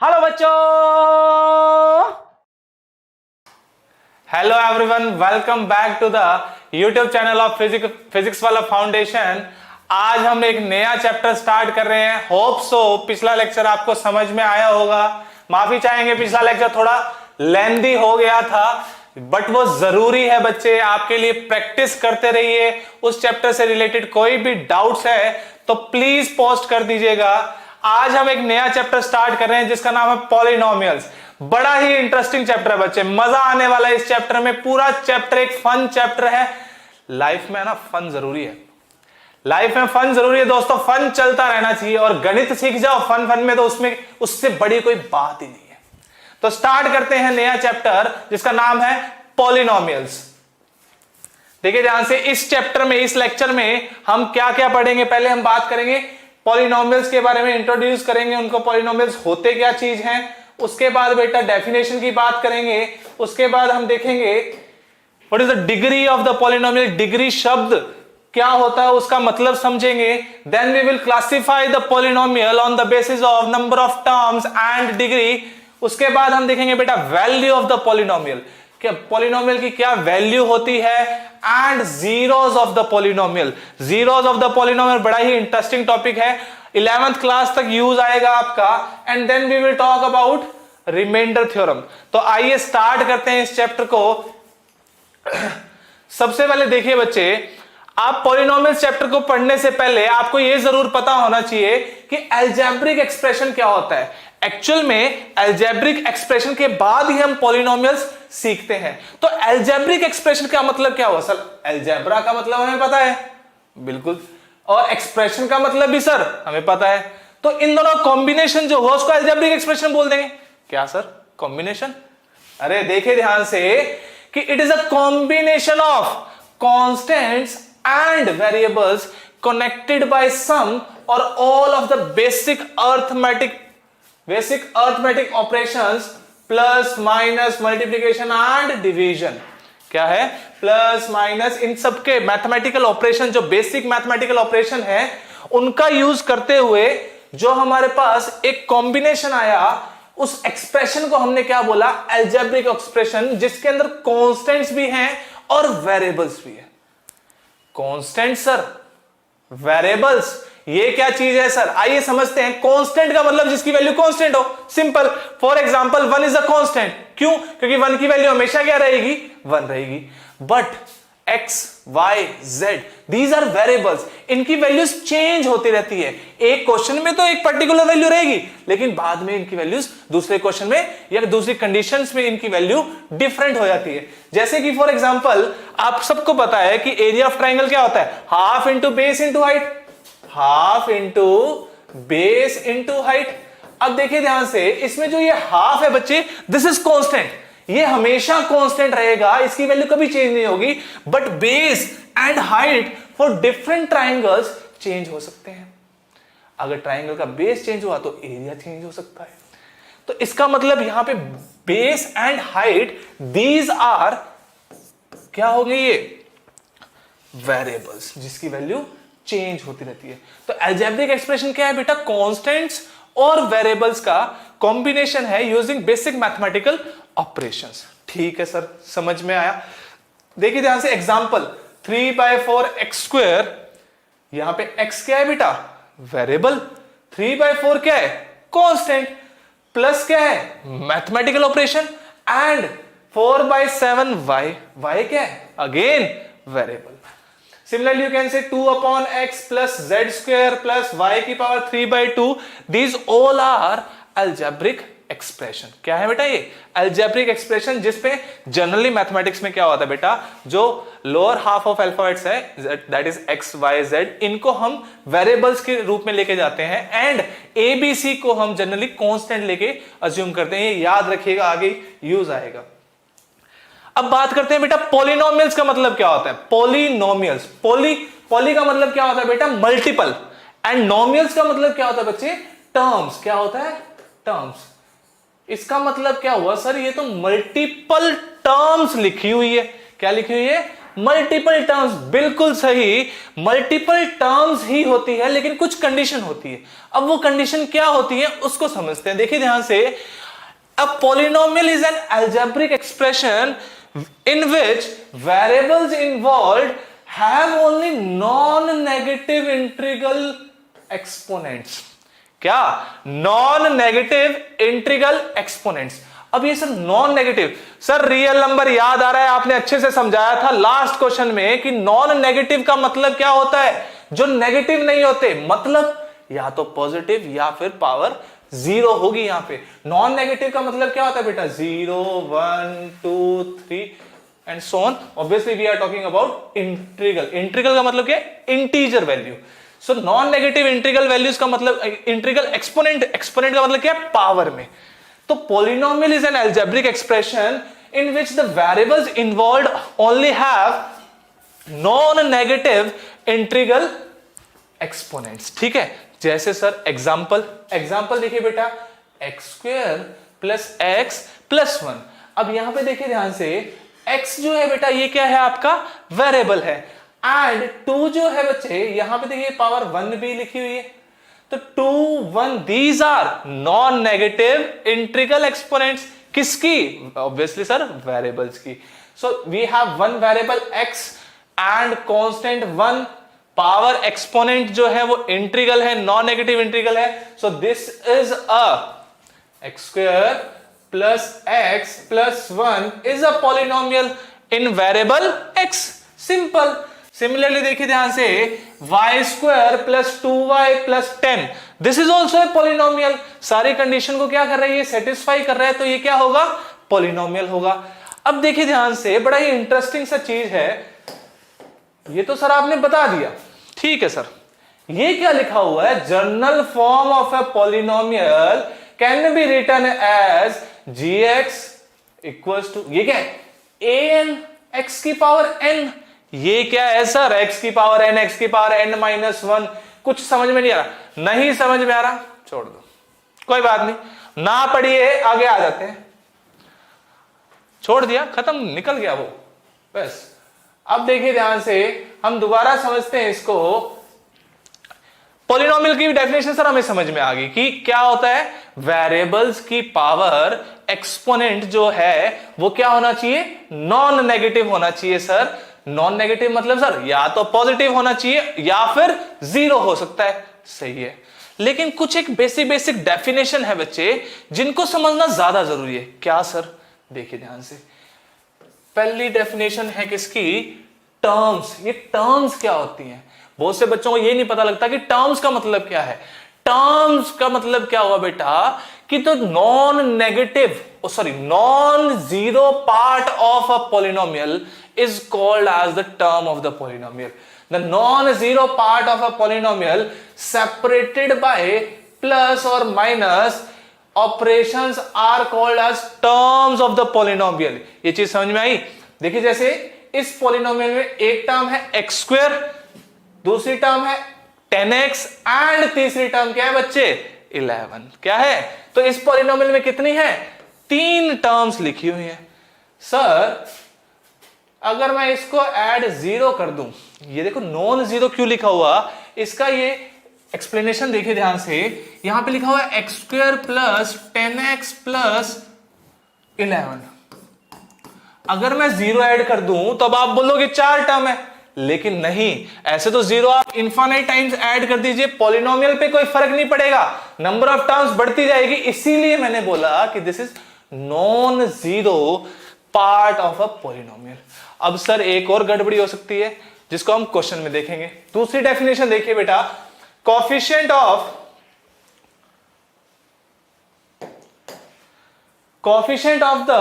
Hello बच्चों, hello everyone, welcome back to the YouTube channel of Physics Wallah foundation. आज हम एक नया चैप्टर स्टार्ट कर रहे हैं। होप सो पिछला लेक्चर आपको समझ में आया होगा। माफी चाहेंगे, पिछला लेक्चर थोड़ा लेंदी हो गया था, बट वो जरूरी है बच्चे, आपके लिए। प्रैक्टिस करते रहिए। उस चैप्टर से रिलेटेड कोई भी डाउट्स है तो प्लीज पोस्ट कर दीजिएगा। आज हम एक नया चैप्टर स्टार्ट कर रहे हैं जिसका नाम है पॉलिनोमियल्स। बड़ा ही इंटरेस्टिंग चैप्टर है बच्चे, मजा आने वाला है इस चैप्टर में। पूरा चैप्टर एक फन चैप्टर है। लाइफ में ना फन जरूरी है, लाइफ में फन जरूरी है दोस्तों। फन चलता रहना चाहिए और गणित सीख जाओ फन फन में, तो उसमें उससे बड़ी कोई बात ही नहीं है। तो स्टार्ट करते हैं नया चैप्टर जिसका नाम है पॉलिनोमियल्स। देखिए ध्यान से, इस चैप्टर में, इस लेक्चर में हम क्या क्या पढ़ेंगे। पहले हम बात करेंगे पॉलिनोमियल्स के बारे में, इंट्रोड्यूस करेंगे उनको, पॉलिनोमियल्स होते क्या चीज हैं। उसके बाद बेटा डेफिनेशन की बात करेंगे। उसके बाद हम देखेंगे what is the degree of the polynomial. Degree शब्द क्या होता है उसका मतलब समझेंगे। Then we will classify the polynomial on the basis of number of terms and degree. उसके बाद हम देखेंगे बेटा वैल्यू ऑफ द पॉलिनोमियल, क्या पॉलिनोमियल की क्या वैल्यू होती है, and zeros of the polynomial. Zeros of the polynomial बड़ा ही इंटरेस्टिंग टॉपिक है, 11th क्लास तक यूज आएगा आपका। And then we will talk about remainder theorem. तो आइए स्टार्ट करते हैं इस चैप्टर को। सबसे पहले देखिए बच्चे, आप पॉलिनोमियल्स चैप्टर को पढ़ने से पहले आपको यह जरूर पता होना चाहिए कि अलजेब्रिक एक्सप्रेशन क्या होता है। एक्चुअल में अलजेब्रिक एक्सप्रेशन के बाद ही हम पॉलिनोमियल्स सीखते हैं। तो अलजेब्रिक एक्सप्रेशन का मतलब क्या हुआ सर? अलजेब्रा का मतलब हमें पता है, बिल्कुल, और एक्सप्रेशन का मतलब भी सर हमें पता है। तो इन दोनों कॉम्बिनेशन जो हो उसको अलजेब्रिक एक्सप्रेशन बोल देंगे। क्या सर कॉम्बिनेशन? अरे देखिए ध्यान से कि it is a combination of constants and variables connected by some or all of the basic arithmetic operations plus minus multiplication and division. क्या है? प्लस माइनस, इन सबके मैथमेटिकल ऑपरेशन, जो बेसिक मैथमेटिकल ऑपरेशन है उनका यूज करते हुए जो हमारे पास एक कॉम्बिनेशन आया, उस एक्सप्रेशन को हमने क्या बोला? अलजेब्रिक एक्सप्रेशन, जिसके अंदर कांस्टेंट्स भी हैं और वेरिएबल्स भी है। कांस्टेंट सर, वेरिएबल्स, ये क्या चीज है सर? आइए समझते हैं। कांस्टेंट का मतलब जिसकी वैल्यू कांस्टेंट हो, simple. For example 1 is a constant. क्यों? क्योंकि 1 की वैल्यू हमेशा क्या रहेगी? 1 रहेगी। But x, y, z, these are variables, इनकी वैल्यूज चेंज होती रहती है। एक क्वेश्चन में तो एक पर्टिकुलर वैल्यू रहेगी, लेकिन बाद में इनकी वैल्यूज दूसरे क्वेश्चन में या दूसरी कंडीशंस में इनकी वैल्यू डिफरेंट हो जाती है। जैसे कि फॉर एग्जांपल आप सबको पता है कि एरिया ऑफ ट्राइंगल क्या होता है? Half into base into height, half into base into height. अब देखिए ध्यान से, इसमें जो ये हाफ है बच्चे, दिस इज कांस्टेंट, ये हमेशा कांस्टेंट रहेगा, इसकी वैल्यू कभी चेंज नहीं होगी। But base and height for different triangles change हो सकते हैं। अगर ट्राइंगल का बेस चेंज हुआ तो एरिया चेंज हो सकता है। तो इसका मतलब यहां पे base and height, these are क्या हो गई? ये वेरिएबल्स जिसकी वैल्यू चेंज होती रहती है। तो अलजेब्रिक एक्सप्रेशन क्या है बेटा? कांस्टेंट्स और वेरिएबल्स का कॉम्बिनेशन है यूजिंग बेसिक मैथमेटिकल ऑपरेशंस। ठीक है सर, समझ में आया। देखिए ध्यान से, एग्जांपल 3/4x², यहां पे x क्या है बेटा? वेरिएबल। 3/4 क्या है? कांस्टेंट। प्लस क्या है? Mathematical operation. And 4/7y, y क्या है? Again variable. Similarly, you can say 2/x plus z² plus y की power 3/2. These all are algebraic expression. क्या है बेटा ये? algebraic expression, जिसपे जनरली मैथमेटिक्स में क्या होता है बेटा? जो लोअर हाफ ऑफ अल्फाबेट्स है, that is x, y, z, इनको हम वेरिएबल्स के रूप में लेके जाते हैं, एंड ABC को हम जनरली कांस्टेंट लेके अज्यूम करते हैं। ये याद रखिएगा, आगे यूज आएगा। अब बात करते हैं बेटा पॉलिनोमियल्स का मतलब क्या होता है। पॉलिनोमियल्स, पॉली का मतलब क्या होता है बेटा? मल्टीपल। एंड नोमियल्स का मतलब क्या होता है बच्चे? टर्म्स। क्या होता है? टर्म्स। इसका मतलब क्या हुआ सर? ये तो मल्टीपल टर्म्स लिखी हुई है। क्या लिखी हुई है? मल्टीपल टर्म्स, बिल्कुल सही, मल्टीपल टर्म्स ही होती है, लेकिन कुछ कंडीशन होती है। अब वो कंडीशन क्या होती है उसको समझते हैं। देखिए ध्यान से, a polynomial is an algebraic expression in which variables involved have only non-negative integral exponents। क्या? non-negative integral exponents। अब ये sir non negative, sir real number याद आ रहा है, आपने अच्छे से समझाया था लास्ट क्वेश्चन में कि नॉन नेगेटिव का मतलब क्या होता है, जो नेगेटिव नहीं होते, मतलब या तो पॉजिटिव या फिर पावर जीरो होगी। यहां पे नॉन नेगेटिव का मतलब क्या होता है बेटा, 0 1 2 3 and so on. Obviously we are talking about integral. Integral का मतलब क्या है, integer value. So non negative integral values का मतलब, इंटीग्रल एक्सपोनेंट, एक्सपोनेंट का मतलब क्या है, पावर में। तो polynomial is an algebraic expression in which the variables involved only have non negative integral exponents. ठीक है, जैसे सर एग्जाम्पल देखिए बेटा, x square plus x plus 1। अब यहां पे देखिए ध्यान से, x जो है बेटा ये क्या है, आपका वेरिएबल है, एंड 2 जो है बच्चे यहां पे देखिए पावर 1 भी लिखी हुई है। तो 2 1 these are non negative integral exponents. किसकी? ऑब्वियसली सर वेरिएबल्स की। So we have one variable x and constant 1, power exponent जो है वो इंटीग्रल है, नॉन नेगेटिव इंटीग्रल है। So this is a x square plus x plus 1 is a polynomial in variable x। Simple. Similarly देखिए ध्यान से, y square plus 2y plus 10, this is also a polynomial. सारी condition को क्या कर रही है, सेटिस्फाई कर रहा है, तो ये क्या होगा, पॉलिनोमियल होगा। अब देखिए ध्यान से, बड़ा ही इंटरेस्टिंग सा चीज है, ये तो सर आपने बता दिया, ठीक है सर। ये क्या लिखा हुआ है, general form of a polynomial can be written as gx equals to, ये क्या है, an x की पावर n। ये क्या है सर, x की पावर n, x की पावर n माइनस 1। कुछ समझ में नहीं आ रहा, नहीं समझ में आ रहा, छोड़ दो, कोई बात नहीं, ना पढ़िए, आगे आ जाते हैं। छोड़ दिया, खत्म, निकल गया वो, बस। अब देखिए ध्यान से, हम दोबारा समझते हैं इसको। पॉलिनोमियल की डेफिनेशन सर हमें समझ में आ गई कि क्या होता है, वेरिएबल्स की पावर एक्सपोनेंट जो है वो क्या होना चाहिए, नॉन नेगेटिव होना चाहिए सर। नॉन नेगेटिव मतलब सर या तो पॉजिटिव होना चाहिए या फिर जीरो हो सकता है, सही है। लेकिन कुछ एक बेसिक डेफिनेशन है बच्चे, जिनको समझना ज्यादा जरूरी है। क्या सर, देखिए ध्यान से, पहली डेफिनेशन है किसकी, टर्म्स। ये टर्म्स क्या होती हैं, बहुत से बच्चों को ये नहीं पता लगता कि टर्म्स का मतलब क्या है। टर्म्स का मतलब क्या हुआ बेटा, कि तो non negative, sorry non zero part of a polynomial is called as the term of the polynomial. The non-zero part of a polynomial separated by plus or minus operations are called as terms of the polynomial. ये चीज समझ में आई? देखिए जैसे इस polynomial में एक term है एक्स स्क्वायर, दूसरी टर्म है 10x एंड तीसरी टर्म क्या है बच्चे, 11। क्या है, तो इस पॉलिनोमियल में कितनी है, 3 टर्म्स लिखी हुई हैं। सर अगर मैं इसको ऐड 0 कर दूं, ये देखो नॉन जीरो क्यों लिखा हुआ, इसका ये एक्सप्लेनेशन देखिए ध्यान से। यहां पे लिखा हुआ है x square plus 10x plus 11। अगर मैं 0 ऐड कर दूं तो अब आप बोलोगे 4 टर्म है, लेकिन नहीं, ऐसे तो 0 आप इनफाइनाइट टाइम्स ऐड कर दीजिए, पॉलिनोमियल पे कोई फर्क नहीं पड़ेगा, नंबर ऑफ टर्म्स बढ़ती जाएगी। इसीलिए मैंने बोला कि this is non zero part of a polynomial. अब सर एक और गड़बड़ी हो सकती है जिसको हम क्वेश्चन में देखेंगे। दूसरी डेफिनेशन देखिए बेटा, coefficient of the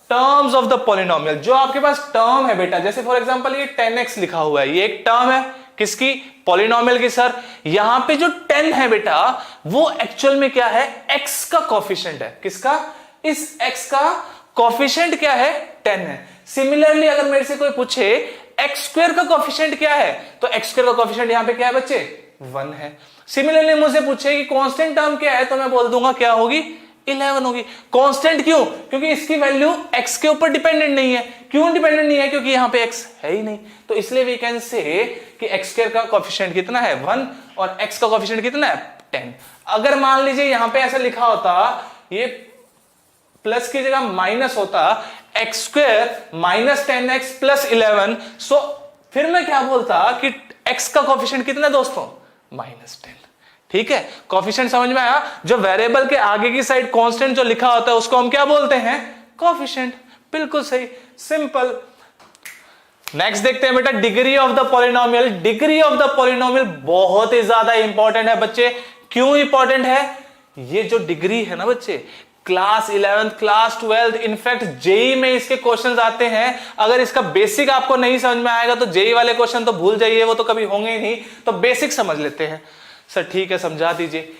terms of the polynomial. जो आपके पास टर्म है बेटा, जैसे फॉर एग्जांपल ये 10x लिखा हुआ है, ये एक टर्म है किसकी, पॉलिनोमियल की। सर यहां पे जो 10 है बेटा वो एक्चुअल में क्या है, x का कोएफिशिएंट है। किसका, इस x का कोएफिशिएंट क्या है, 10 है। सिमिलरली अगर मेरे से कोई पूछे एक्स स्क्वायर का कोएफिशिएंट क्या है, तो एक्स स्क्वायर का कोएफिशिएंट यहां पे क्या है बच्चे, 1 है। सिमिलरली मुझसे पूछे कि कांस्टेंट टर्म क्या है, तो मैं बोल दूंगा क्या होगी, 11 होगी। कांस्टेंट क्यों? क्योंकि इसकी वैल्यू x के ऊपर डिपेंडेंट नहीं है। क्यों डिपेंडेंट नहीं है? क्योंकि यहां पे x है ही नहीं। तो इसलिए वी कैन से कि x² का कोएफिशिएंट कितना है 1 और x का कोएफिशिएंट कितना है 10। अगर मान लीजिए यहां पे ऐसा लिखा होता, ये प्लस की जगह माइनस होता, x² माइनस 10x प्लस 11, सो फिर मैं क्या बोलता कि x का कोएफिशिएंट कितना है दोस्तों -10। ठीक है, कोएफिशिएंट समझ में आया? जो वेरिएबल के आगे की साइड कांस्टेंट जो लिखा होता है उसको हम क्या बोलते हैं? कोएफिशिएंट। बिल्कुल सही, सिंपल। नेक्स्ट देखते हैं बेटा, degree of the polynomial. Degree of the polynomial बहुत ही ज्यादा इंपॉर्टेंट है बच्चे। क्यों इंपॉर्टेंट है? ये जो डिग्री है ना बच्चे, class 11th class 12th in fact JEE में इसके क्वेश्चंस आते हैं। अगर इसका बेसिक आपको नहीं समझ में आएगा तो जेई वाले क्वेश्चन तो भूल जाइए, वो तो कभी होंगे ही नहीं। तो बेसिक समझ लेते हैं। सर ठीक है, समझा दीजिए।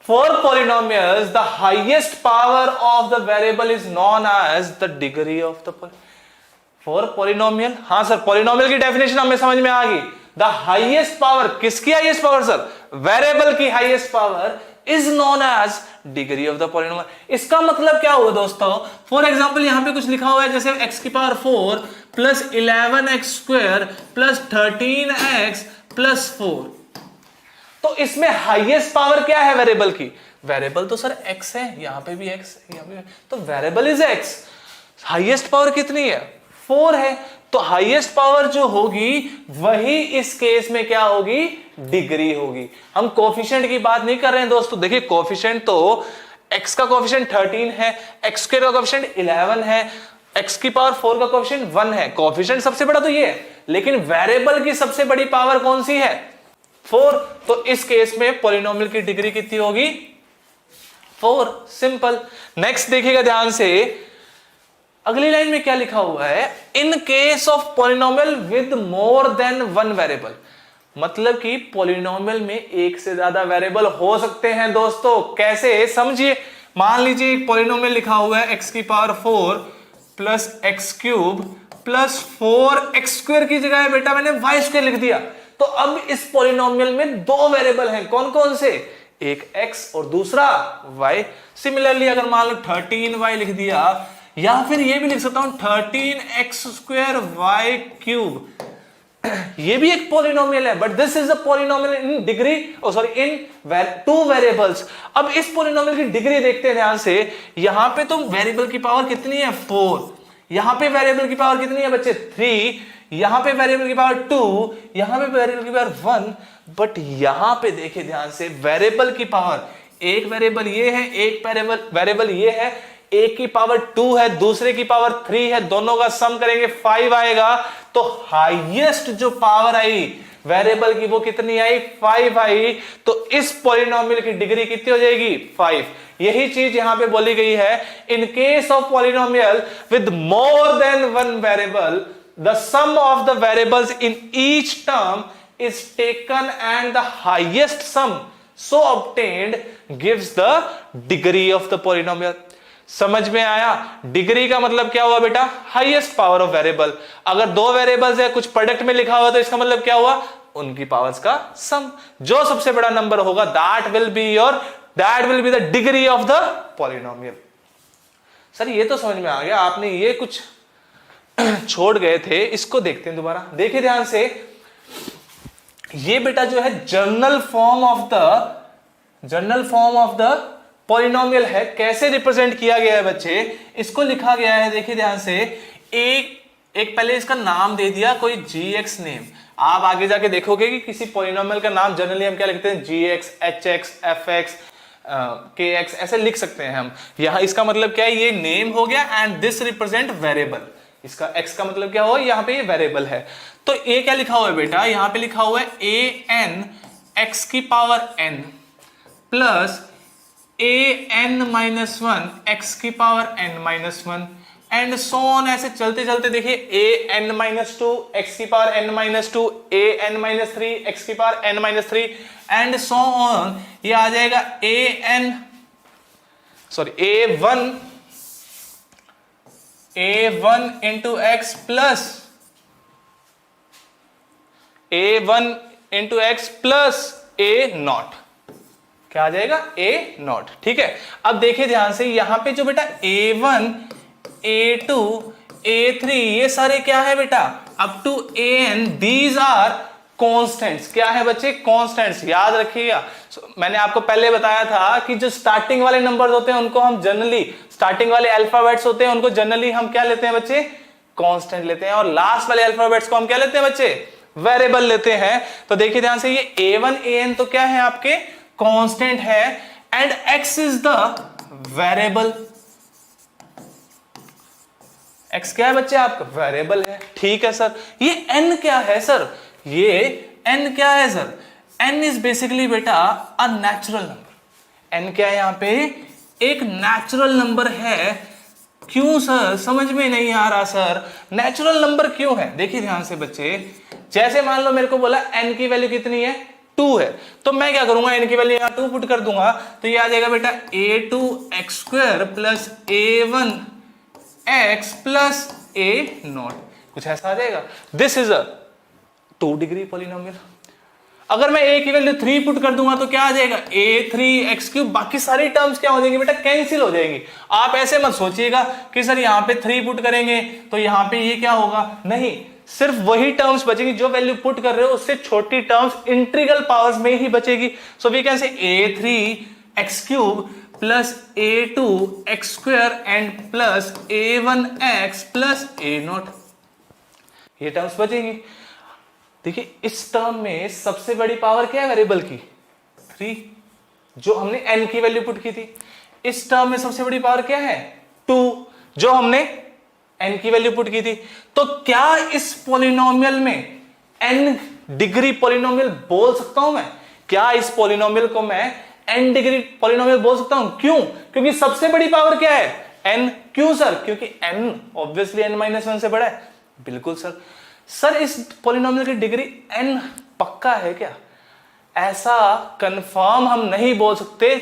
For polynomials the highest power of the variable is known as the degree of the for polynomial. हाँ सर, पॉलिनोमियल की डेफिनेशन हमें समझ में आ गई। द हाईएस्ट पावर, किसकी हाईएस्ट पावर सर? वेरिएबल की highest power is known as degree of the polynomial. इसका मतलब क्या हुआ दोस्तों? फॉर एग्जांपल यहां पे कुछ लिखा हुआ है जैसे x की power 4 plus 11x² plus 13x plus 4। तो इसमें हाईएस्ट पावर क्या है वेरिएबल की? वेरिएबल तो सर x है, यहां पे भी x है, यहां पे, तो variable is x। Highest power कितनी है? 4 है। तो हाईएस्ट पावर जो होगी वही इस केस में क्या होगी? डिग्री होगी। हम कोएफिशिएंट की बात नहीं कर रहे हैं दोस्तों। देखिए कोएफिशिएंट तो x का कोएफिशिएंट 13 है, x² का कोएफिशिएंट 11 है, x की पावर 4 का कोएफिशिएंट 1 है। कोएफिशिएंट सबसे बड़ा तो ये है, लेकिन वेरिएबल की सबसे बड़ी पावर कौन सी है? 4। तो इस केस में पॉलिनोमियल की डिग्री कितनी होगी? 4। सिंपल। नेक्स्ट देखिएगा ध्यान से, अगली लाइन में क्या लिखा हुआ है? इन case of polynomial with more than 1 variable. मतलब कि पॉलिनोमियल में एक से ज्यादा वेरिएबल हो सकते हैं दोस्तों। कैसे? समझिए। मान लीजिए एक पॉलिनोमियल लिखा हुआ है x की power 4 plus x³ plus 4x² की जगह है बेटा मैंने y² लिख दिया। तो अब इस पॉलिनोमियल में 2 वेरिएबल हैं। कौन कौन से? एक x और दूसरा y। सिमिलरली अगर मान लो 13y लिख दिया, या फिर ये भी लिख सकता हूं 13x² y³। ये भी एक पॉलिनोमियल है, but this is a polynomial in degree, sorry in 2 variables. अब इस पॉलिनोमियल की डिग्री देखते हैं ध्यान से। यहां पे तो वेरिएबल की पावर कितनी है? 4। यहां पे वेरिएबल की पावर कितनी है बच्चे? 3। यहां पे वेरिएबल की पावर 2, यहां पे वेरिएबल की पावर 1। बट यहां पे देखिए ध्यान से, वेरिएबल की पावर, एक वेरिएबल ये है, एक वेरिएबल ये है, एक की पावर 2 है, दूसरे की पावर 3 है, दोनों का सम करेंगे 5 आएगा। तो हाईएस्ट जो पावर आई वेरिएबल की वो कितनी आई? 5 आई। तो इस पॉलिनोमियल की डिग्री कितनी हो जाएगी? 5। यही चीज यहां पे बोली गई है, इन case of polynomial with more than 1 variable the sum of the variables in each term is taken and the highest sum so obtained gives the degree of the polynomial। समझ में आया? डिग्री का मतलब क्या हुआ बेटा? Highest power of variable. अगर 2 variables है, कुछ प्रोडक्ट में लिखा हुआ, तो इसका मतलब क्या हुआ? उनकी पावर्स का सम। जो सबसे बड़ा नंबर होगा that will be the degree of the polynomial। Sir ये तो समझ में आ गया, आपने ये कुछ छोड़ गए थे, इसको देखते हैं दोबारा। देखिए ध्यान से, ये बेटा जो है general form of the polynomial है। कैसे रिप्रेजेंट किया गया है बच्चे? इसको लिखा गया है, देखिए ध्यान से, एक पहले इसका नाम दे दिया कोई gx नेम। आप आगे जाके देखोगे कि किसी पॉलिनोमियल का नाम जनरली हम क्या लिखते हैं? gx, hx, fx, kx ऐसे लिख सकते हैं हम। यहां इसका मतलब क्या है? ये नेम हो गया एंड दिस रिप्रेजेंट वेरिएबल। इसका x का मतलब क्या हुआ? यहाँ पे ये वेरिएबल है। तो ये क्या लिखा हुआ है बेटा? यहाँ पे लिखा हुआ है an x की power n plus an-1 x की power n-1 and so on. ऐसे चलते चलते देखिए an-2 x की पावर n-2, an-3 x की power n-3 and so on. ये आ जाएगा a1 into x plus a1 into x plus a0। क्या आ जाएगा ए नॉट। ठीक है, अब देखिए ध्यान से यहां पे जो बेटा A1 A2 A3 ये सारे क्या है बेटा up to AN these are constants. क्या है बच्चे कॉन्स्टेंट्स, याद रखिएगा। मैंने आपको पहले बताया था कि जो स्टार्टिंग वाले नंबर्स होते हैं उनको हम जनरली, स्टार्टिंग वाले अल्फाबेट्स होते हैं उनको जनरली हम क्या लेते हैं बच्चे कांस्टेंट लेते हैं, और लास्ट वाले अल्फाबेट्स को हम क्या लेते हैं बच्चे वेरिएबल लेते हैं। तो देखिए ध्यान से ये A1 AN तो क्या है आपके कांस्टेंट है, and X is the variable. X क्या है बच्चे आपका वेरिएबल है। ठीक है सर, ये N क्या है सर, ये N क्या है सर, N इज बेसिकली बेटा अ नेचुरल नंबर। N क्या है यहां पे एक नेचुरल नंबर है। क्यों सर, समझ में नहीं आ रहा सर, नेचुरल नंबर क्यों है। देखिए ध्यान से बच्चे, जैसे मान लो मेरे को बोला n की वैल्यू कितनी है 2 है, तो मैं क्या करूंगा n की वैल्यू यहां 2 पुट कर दूंगा, तो ये आ जाएगा बेटा A2x² plus A1x plus A0, कुछ ऐसा आ जाएगा। This is a 2 degree polynomial. अगर मैं a की वैल्यू 3 पुट कर दूंगा तो क्या आ जाएगा A3x³, बाकी सारी टर्म्स क्या हो जाएंगी बेटा कैंसिल हो जाएंगी। आप ऐसे मत सोचिएगा कि सर यहाँ पे 3 पुट करेंगे तो यहाँ पे ये क्या होगा, नहीं, सिर्फ वही टर्म्स बचेगी जो वैल्यू पुट कर रहे हो, उससे छोटी टर्म्स इंटीग्रल पावर्स में ही बचेगी। सो वी कैन से A3x³ plus A2x² and plus A1x plus A0, ये टर्म्स बचेगी। देखिए इस टर्म में सबसे बड़ी पावर क्या है वेरिएबल की 3, जो हमने n की वैल्यू पुट की थी। इस टर्म में सबसे बड़ी पावर क्या है 2, जो हमने n की वैल्यू पुट की थी। तो क्या इस पॉलिनोमियल में n डिग्री पॉलिनोमियल बोल सकता हूं मैं, क्या इस पॉलिनोमियल को मैं n डिग्री पॉलिनोमियल बोल सकता हूं। क्यों, क्योंकि सबसे बड़ी पावर क्या है n। क्यों सर, क्योंकि n ऑब्वियसली n-1 से बड़ा है। बिल्कुल सर। सर इस पॉलिनोमियल की डिग्री n पक्का है क्या, ऐसा कंफर्म हम नहीं बोल सकते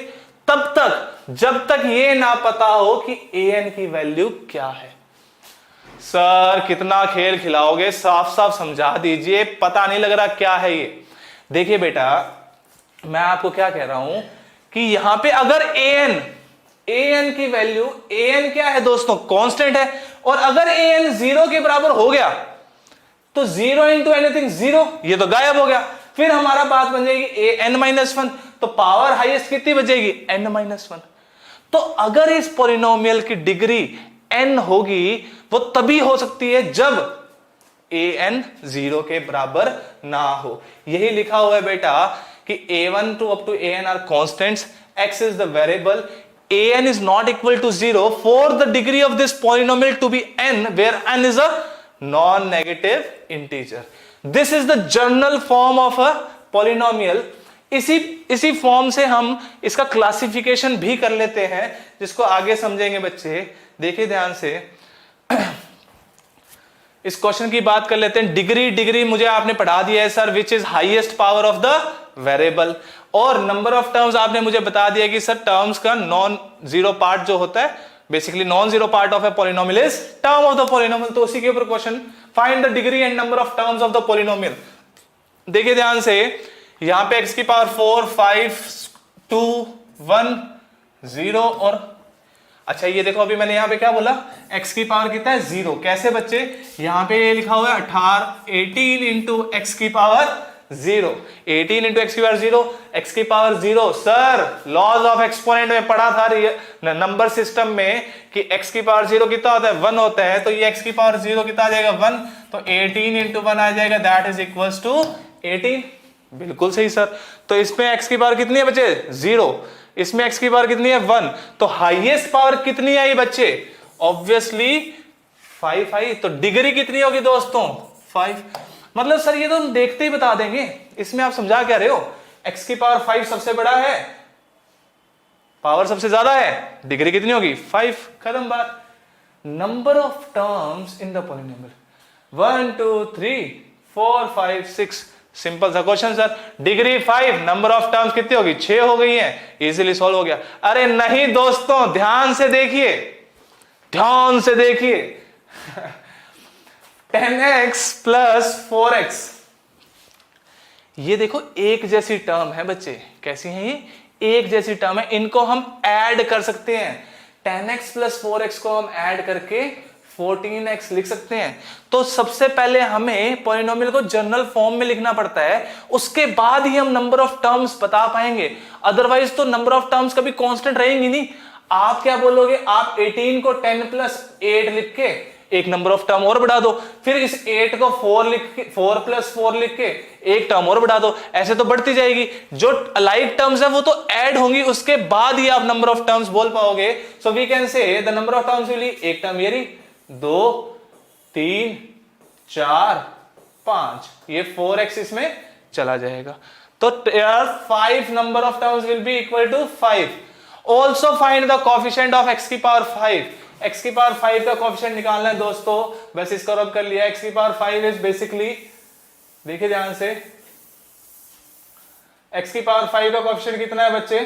तब तक जब तक ये ना पता हो कि an की वैल्यू क्या है। सर कितना खेल खिलाओगे, साफ साफ समझा दीजिए, पता नहीं लग रहा क्या है ये। देखिए बेटा मैं आपको क्या कह रहा हूं कि यहां पे अगर an की वैल्यू, an क्या है दोस्तों कांस्टेंट है, और अगर an 0 के बराबर हो गया तो 0 इंटू एनीथिंग 0, ये तो गायब हो गया। फिर हमारा बात बन जाएगी n-1, तो पावर हाईएस्ट कितनी बचेगी n-1। तो अगर इस पॉलिनोमियल की डिग्री n होगी वो तभी हो सकती है जब an 0 के बराबर ना हो। यही लिखा हुआ है बेटा कि a1 to up to an are constants, x is the variable, an is not equal to 0 for the degree of this polynomial to be n, where n is a non-negative integer. This is the general form of a polynomial. इसी form से हम इसका classification भी कर लेते हैं, जिसको आगे समझेंगे बच्चे। देखिए ध्यान से इस क्वेश्चन की बात कर लेते हैं। डिग्री मुझे आपने पढ़ा दिया है sir, which is highest power of the variable, और नंबर ऑफ टर्म्स आपने मुझे बता दिया कि सर टर्म्स का नॉन जीरो पार्ट जो होता है, basically non zero part of a polynomial is term of the polynomial. तो उसी के ऊपर question, find the degree and number of terms of the polynomial. देखिए ध्यान से यहां पे x की पावर 4 5 2 1 0 और अच्छा ये देखो अभी मैंने यहां पे क्या बोला, x की पावर कितना है 0। कैसे बच्चे, यहां पे लिखा हुआ है 18 इंटू x की पावर 0, 18 इंटू x की पावर 0, x की power 0। Sir laws of exponent में पढ़ा था नंबर सिस्टम में कि x की पावर 0 कितना होता है 1 होता है, तो ये x की पावर 0 कितना आ जाएगा 1, तो 18 इंटू 1 आ जाएगा, दैट इज इक्वल्स टू 18। बिल्कुल सही सर। तो इसमें x की पावर कितनी है बच्चे 0, इसमें x की पावर कितनी है 1, तो हाईएस्ट पावर कितनी आई बच्चे, ऑब्वियसली 5 आई। तो डिग्री कितनी होगी दोस्तों 5। मतलब सर ये तो हम देखते ही बता देंगे, इसमें आप समझा क्या रहे हो, x की पावर 5 सबसे बड़ा है, पावर सबसे ज्यादा है, डिग्री कितनी होगी 5, खत्म बात। Number of terms in the polynomial 1 2 3 4 5 6, simple सा question sir. Degree 5, number of terms कितनी होगी 6 हो गई है, इजीली सॉल्व हो गया। अरे नहीं दोस्तों ध्यान से देखिए, ध्यान से देखिए 10x प्लस 4x, ये देखो एक जैसी टर्म है बच्चे, कैसी है ये एक जैसी टर्म है, इनको हम ऐड कर सकते हैं। 10x प्लस 4x को हम ऐड करके 14x लिख सकते हैं। तो सबसे पहले हमें पॉलिनोमियल को जनरल फॉर्म में लिखना पड़ता है, उसके बाद ही हम नंबर ऑफ टर्म्स बता पाएंगे। अदरवाइज तो नंबर ऑफ टर्म्स कभी कांस्टेंट रहेंगी नहीं। आप क्या बोलोगे, आप 18 को 10 प्लस 8 लिख के एक नंबर ऑफ टर्म और बढ़ा दो, फिर इस 8 को 4 प्लस 4 लिख के एक टर्म और बढ़ा दो, ऐसे तो बढ़ती जाएगी। जो अलाइक टर्म्स है वो तो ऐड होंगी, उसके बाद ही आप नंबर ऑफ टर्म्स बोल पाओगे। So we can say the number of terms will be, एक टर्म ये रही, 2 3 4 5, ये 4x इसमें चला जाएगा। तो 5 number of terms will be equal to 5। Also find the coefficient of x की पावर 5। x की पावर 5 का कोफिशिएंट निकालना है दोस्तों, बस इसको रब कर लिया। x की पावर 5 इज बेसिकली, देखिए ध्यान से, x की पावर 5 का कोफिशिएंट कितना है बच्चे,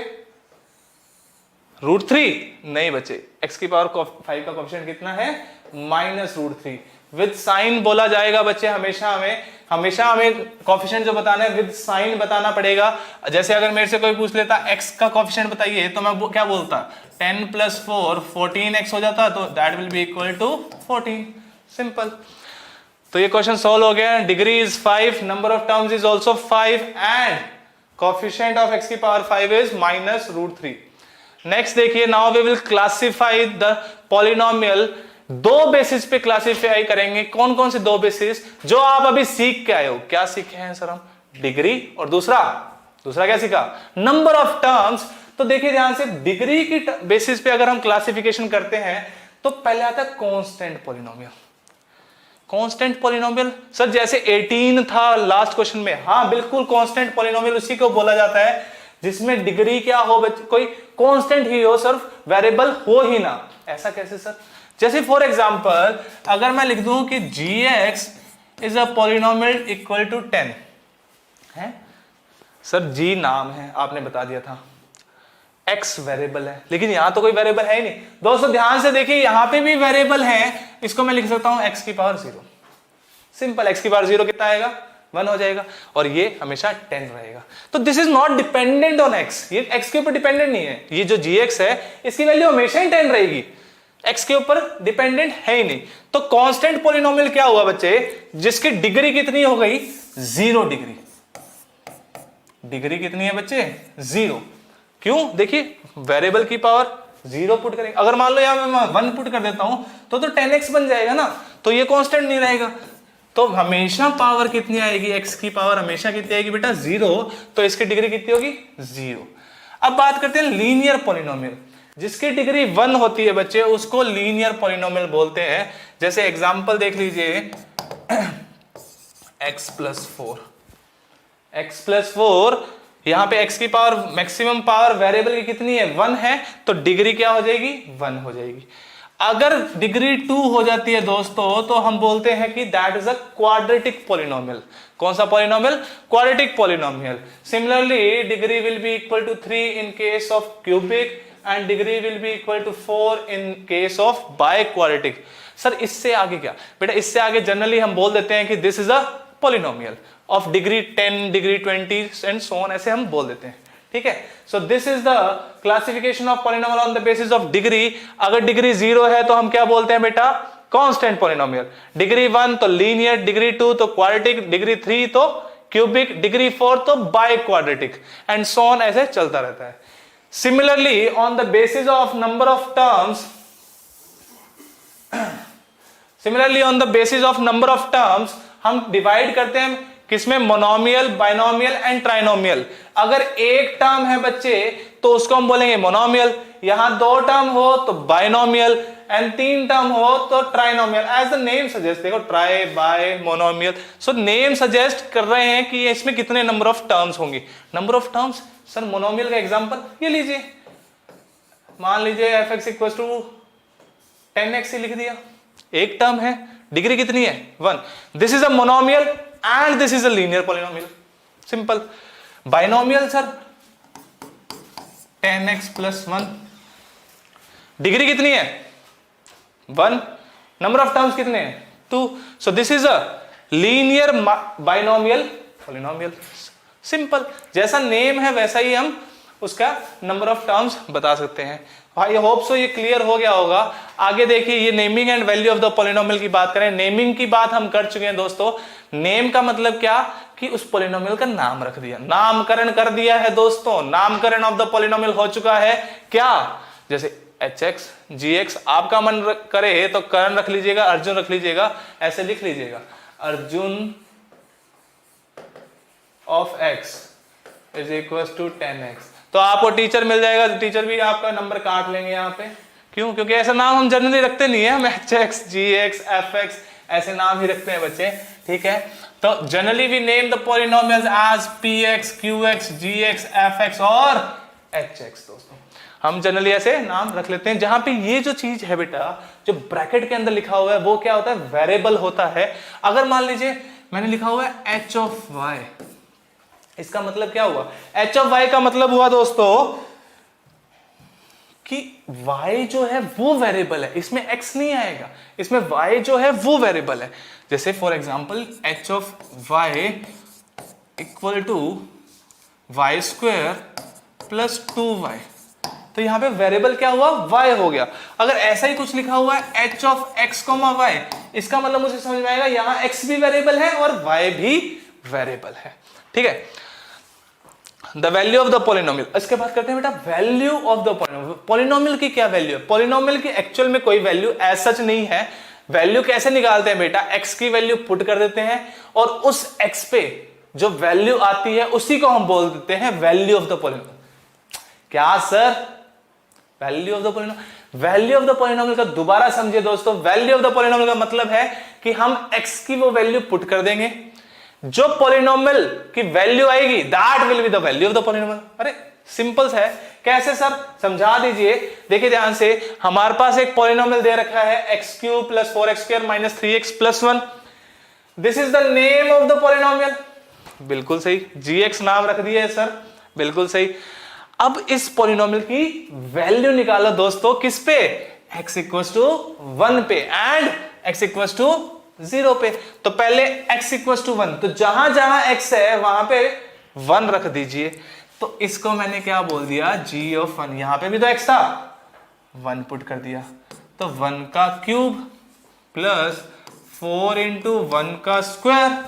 √3 नहीं बच्चे, x की पावर 5 का कोफिशिएंट कितना है, -√3। विद साइन बोला जाएगा बच्चे, हमेशा हमें कोफिशिएंट जो बताना है विद साइन बताना पड़ेगा। जैसे अगर मेरे से कोई पूछ लेता x का कोफिशिएंट बताइए, तो मैं क्या बोलता, 10 प्लस 4 14x हो जाता, तो that will be equal to 14। Simple. तो ये क्वेश्चन सॉल्व हो गया। Degree is 5, number of terms is also 5 and coefficient of x की पावर 5 इज -√3। नेक्स्ट देखिए, now we will classify the polynomial. दो बेसिस पे क्लासिफाई करेंगे। कौन कौन से दो बेसिस जो आप अभी सीख के आए हो? क्या सीखे हैं सर हम? डिग्री, और दूसरा क्या सीखा? Number of terms. तो देखिए ध्यान से, डिग्री की बेसिस पे अगर हम क्लासिफिकेशन करते हैं तो पहले आता है constant polynomial. Constant polynomial sir जैसे 18 था लास्ट क्वेश्चन में, हाँ बिल्कुल कांस्टेंट पॉलिनोमियल उसी को बोला जाता है जिसमें डिग्री क्या हो, कोई कांस्टेंट ही हो, सिर्फ वेरिएबल हो ही ना। ऐसा कैसे सर? जैसे फॉर एग्जांपल अगर मैं लिख दूं कि gx is a polynomial equal to 10 है, सर g नाम है, आपने बता दिया था, x वेरिएबल है, लेकिन यहां तो कोई वेरिएबल है ही नहीं। दोस्तों ध्यान से देखिए, यहां पे भी वेरिएबल है, इसको मैं लिख सकता हूं x की पावर 0। सिंपल, x की पावर 0 कितना आएगा? 1 हो जाएगा, और ये हमेशा 10 रहेगा। तो this is not dependent on x, ये x के ऊपर डिपेंडेंट नहीं है। ये जो gx है इसकी वैल्यू हमेशा ही 10 रहेगी, x के ऊपर डिपेंडेंट है ही नहीं। तो कांस्टेंट पॉलिनोमियल क्या हुआ बच्चे? जिसकी डिग्री कितनी हो गई? 0 डिग्री। डिग्री कितनी है बच्चे? 0। क्यों? देखिए वेरिएबल की पावर 0 पुट करेंगे। अगर मान लो यहां मैं 1 पुट कर देता हूं तो 10x बन जाएगा ना, तो ये कांस्टेंट नहीं रहेगा। तो हमेशा पावर कितनी आएगी? x की पावर हमेशा कितनी आएगी बेटा? 0। तो इसकी डिग्री कितनी होगी? 0। अब बात करते हैं लीनियर पॉलिनोमियल। जिसकी डिग्री 1 होती है बच्चे उसको लीनियर पॉलिनोमियल बोलते हैं। जैसे एग्जांपल देख लीजिए, x प्लस 4, यहां पे x की पावर, मैक्सिमम पावर वेरिएबल की कितनी है? 1 है, तो डिग्री क्या हो जाएगी? 1 हो जाएगी। अगर डिग्री 2 हो जाती है दोस्तों, तो हम बोलते हैं कि that is a quadratic polynomial. कौन सा polynomial? Quadratic polynomial. Similarly degree will be equal to 3 in case of cubic and degree will be equal to 4 in case of biquadratic। Sir इससे आगे क्या बेटा? इससे आगे जनरली हम बोल देते हैं कि this is a polynomial of degree 10, degree 20 and so on, ऐसे हम बोल देते हैं। ठीक है, so this is the classification of polynomial on the basis of degree. अगर डिग्री 0 है तो हम क्या बोलते हैं बेटा? Constant polynomial. डिग्री 1 तो लीनियर, डिग्री 2 तो क्वाड्रेटिक, डिग्री 3 तो क्यूबिक, डिग्री 4 तो बाइक्वाड्रेटिक एंड सो ऑन, ऐसे चलता रहता है। Similarly, on the basis of number of terms, हम डिवाइड करते हैं किसमें? Monomial, binomial and trinomial. अगर एक टर्म है बच्चे तो उसको हम बोलेंगे मोनोमियल, यहां 2 टर्म हो तो बाइनोमियल, एंड 3 टर्म हो तो trinomial. As the name suggest, देखो tri, bi, monomial. So name suggest कर रहे हैं कि इसमें कितने नंबर ऑफ टर्म्स होंगे। Number of terms, sir monomial का एग्जांपल ये लीजिए, मान लीजिए fx इक्वल टू 10x लिख दिया, एक टर्म है, डिग्री कितनी है? 1। This is a monomial and this is a linear polynomial. Simple. Binomial sir 10x plus 1, degree कितनी है? 1, नंबर ऑफ टर्म्स कितने हैं? 2। सो this is a linear binomial polynomial. Simple, जैसा नेम है वैसा ही हम उसका नंबर ऑफ टर्म्स बता सकते हैं। आई होप सो ये क्लियर हो गया होगा। आगे देखिए, ये naming and value of the polynomial की बात करें। नेमिंग की बात हम कर चुके हैं दोस्तों। नेम का मतलब क्या कि उस पॉलिनोमियल का नाम रख दिया, नामकरण कर दिया है दोस्तों। नामकरण ऑफ द पॉलिनोमियल हो चुका है क्या, जैसे HX GX, आपका मन करे तो करण रख लीजिएगा, अर्जुन रख लीजिएगा, ऐसे लिख लीजिएगा, अर्जुन of X is equal to 10X, तो आपको टीचर मिल जाएगा। टीचर भी आपका नंबर काट लेंगे यहाँ पे। क्यों? क्योंकि ऐसा नाम हम जनरली रखते नहीं है, हम HX GX FX ऐसे नाम ही रखते हैं बच्चे, ठीक है। तो generally we name the polynomials as PX QX GX FX और HX। दोस्तों हम जनरली ऐसे नाम रख लेते हैं। जहां पे ये जो चीज है बेटा, जो ब्रैकेट के अंदर लिखा हुआ है, वो क्या होता है, वेरिएबल होता है। अगर मान लीजिए मैंने लिखा हुआ है H ऑफ Y, इसका मतलब क्या हुआ, H ऑफ Y का मतलब हुआ दोस्तों कि Y जो है वो वेरिएबल है, इसमें X नहीं आएगा, इसमें Y जो है वो वेरिएबल है। जैसे for example H of Y equal to Y square plus 2Y, तो यहां पे वेरिएबल क्या हुआ, y हो गया। अगर ऐसा ही कुछ लिखा हुआ है h ऑफ x, y, इसका मतलब मुझे समझ में आएगा यहां x भी वेरिएबल है और y भी वेरिएबल है, ठीक है। The value of the polynomial, इसके बाद करते हैं बेटा value of the polynomial. Polynomial की क्या वैल्यू है? पॉलिनोमियल की एक्चुअल में कोई वैल्यू एज सच नहीं है। वैल्यू कैसे निकालते हैं बेटा, x की वैल्यू पुट कर देते हैं और उस x पे जो वैल्यू आती है उसी को हम बोल देते हैं वैल्यू ऑफ द पॉलिनोमियल। क्या sir? Value of the polynomial. Value of the polynomial का दोबारा समझिए दोस्तों। वैल्यू ऑफ द पॉलिनोमियल का मतलब है कि हम x की वो वैल्यू पुट कर देंगे, जो पॉलिनोमियल की वैल्यू आएगी that will be the value of the polynomial. अरे सिंपल है। कैसे सर, समझा दीजिए। देखिए ध्यान से, हमारे पास एक पॉलिनोमियल दे रखा है x³ plus 4x square minus 3x plus 1। This is the name of the polynomial. बिल्कुल सही, gx नाम रख दिया है सर, बिल्कुल सही। अब इस पॉलिनोमियल की वैल्यू निकालो दोस्तों, किस पे, x इक्वल्स टू 1 पे एंड x इक्वल्स टू 0 पे। तो पहले x इक्वल्स टू 1, तो जहां जहां x है वहां पे 1 रख दीजिए। तो इसको मैंने क्या बोल दिया, g ऑफ 1। यहां पे भी तो x था, 1 पुट कर दिया, तो 1 का क्यूब प्लस 4 इंटू 1 का स्क्वायर।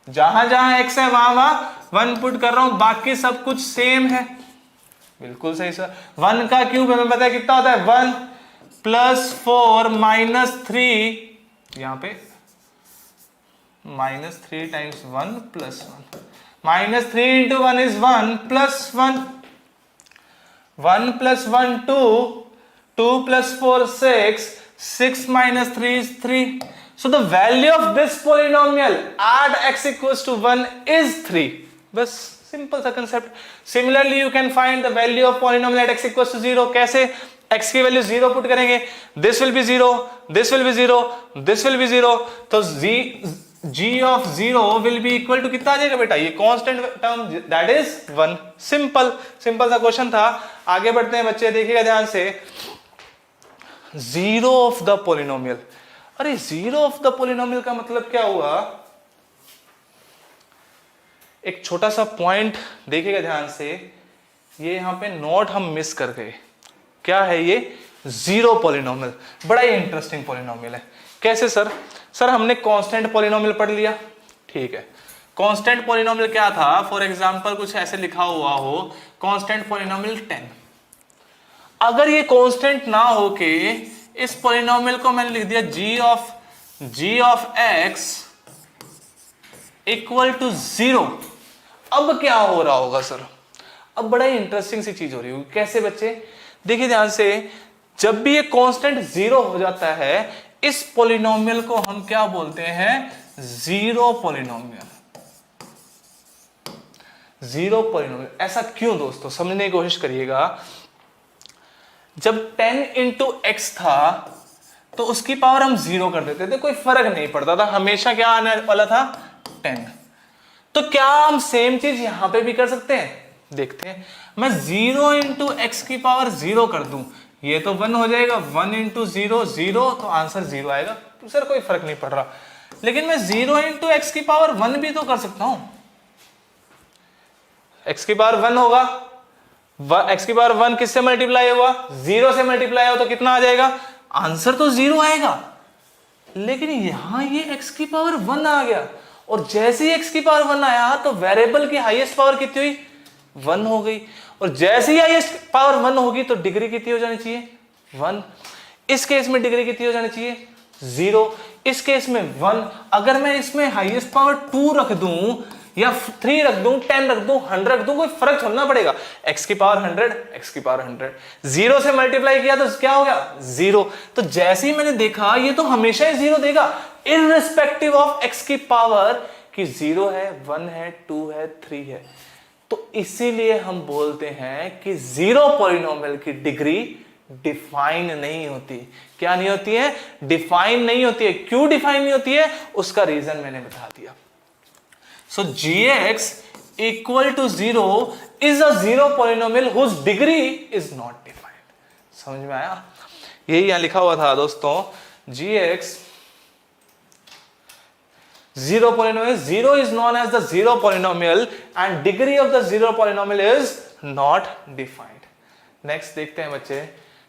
जहां जहां x है वहां वहां 1 पुट कर रहा हूं, बाकी सब कुछ सेम है। बिल्कुल सही सर। 1 का क्यूब हमें पता है कितना होता है, 1 प्लस 4 माइनस 3, यहां पे minus 3 times 1 plus 1, minus 3 into 1 is 1 plus 1, 1 plus 1 2, 2 plus 4 6, 6 minus 3 is 3. So the value of this polynomial at x equals to 1 is 3. बस सिंपल सा concept. Similarly you can find the value of polynomial at x equals to 0। कैसे, x की value 0 put करेंगे, this will be 0, this will be 0, this will be 0, तो g of 0 will be equal to कितना आ जाएगा बेटा, ये constant term that is 1। Simple सा क्वेश्चन था। आगे बढ़ते हैं बच्चे, देखिएगा ध्यान से। Zero of the polynomial. अरे जीरो ऑफ द पॉलिनोमियल का मतलब क्या हुआ, एक छोटा सा पॉइंट देखिएगा ध्यान से, ये यहां पे नोट हम मिस कर गए। क्या है ये, जीरो पॉलिनोमियल। बड़ा ही इंटरेस्टिंग पॉलिनोमियल है। कैसे सर? सर हमने कांस्टेंट पॉलिनोमियल पढ़ लिया, ठीक है। कांस्टेंट पॉलिनोमियल क्या था, फॉर एग्जांपल कुछ ऐसे लिखा हुआ हो, कांस्टेंट पॉलिनोमियल 10। अगर ये कांस्टेंट ना हो के इस पॉलिनोमियल को मैंने लिख दिया g of x equal to 0, अब क्या हो रहा होगा सर? अब बड़ा ही इंटरेस्टिंग सी चीज हो रही होगी। कैसे बच्चे, देखिए ध्यान से, जब भी ये कांस्टेंट 0 हो जाता है, इस पॉलिनोमियल को हम क्या बोलते हैं, जीरो पॉलिनोमियल। Zero polynomial. ऐसा क्यों दोस्तों, समझने की कोशिश करिएगा। जब 10 इंटू एक्स था तो उसकी पावर हम 0 कर देते थे, कोई फर्क नहीं पड़ता था, हमेशा क्या आने वाला था, 10। तो क्या हम सेम चीज यहां पे भी कर सकते हैं? देखते हैं। मैं 0 इंटू एक्स की पावर 0 कर दूं, ये तो 1 हो जाएगा। 1 इंटू 0 0, तो आंसर 0 आएगा। तो सर कोई फर्क नहीं पड़ रहा। लेकिन मैं 0 इंटू एक्स की पावर 1 भी तो कर सकता हूं। एक्स की पावर 1 होगा, x की पावर 1 किससे मल्टीप्लाई हुआ, 0 से मल्टीप्लाई हुआ, तो कितना आ जाएगा, आंसर तो 0 आएगा। लेकिन यहां ये x की पावर 1 आ गया, और जैसे ही x की पावर 1 आया तो वेरिएबल की हाईएस्ट पावर कितनी हुई, 1 हो गई, और जैसे ही हाईएस्ट पावर 1 होगी तो डिग्री कितनी हो जानी चाहिए, 1। इस केस में डिग्री कितनी हो जानी चाहिए, 0। इस केस में 1। अगर मैं इसमें हाईएस्ट पावर 2 रख दूं या 3 रख दूं, 10 रख दूं, 100 रख दूं, कोई फर्क थोड़ा पड़ेगा। x की पावर 100, x की पावर 100, 0 से मल्टीप्लाई किया तो क्या हो गया, 0। तो जैसे ही मैंने देखा ये तो हमेशा ही 0 देगा, इररिस्पेक्टिव ऑफ x की पावर, कि 0 है, 1 है, 2 है, 3 है। तो इसीलिए हम बोलते हैं कि जीरो पॉलिनोमियल की डिग्री डिफाइन नहीं होती। क्या नहीं होती है, डिफाइन नहीं होती है। क्यों डिफाइन नहीं होती है, उसका रीजन मैंने बता दिया। So gx equal to 0 is a zero polynomial whose degree is not defined. समझ में आया, यही यहां लिखा हुआ था दोस्तों, gx zero polynomial, 0 is known as the zero polynomial and degree of the zero polynomial is not defined. Next देखते हैं बच्चे,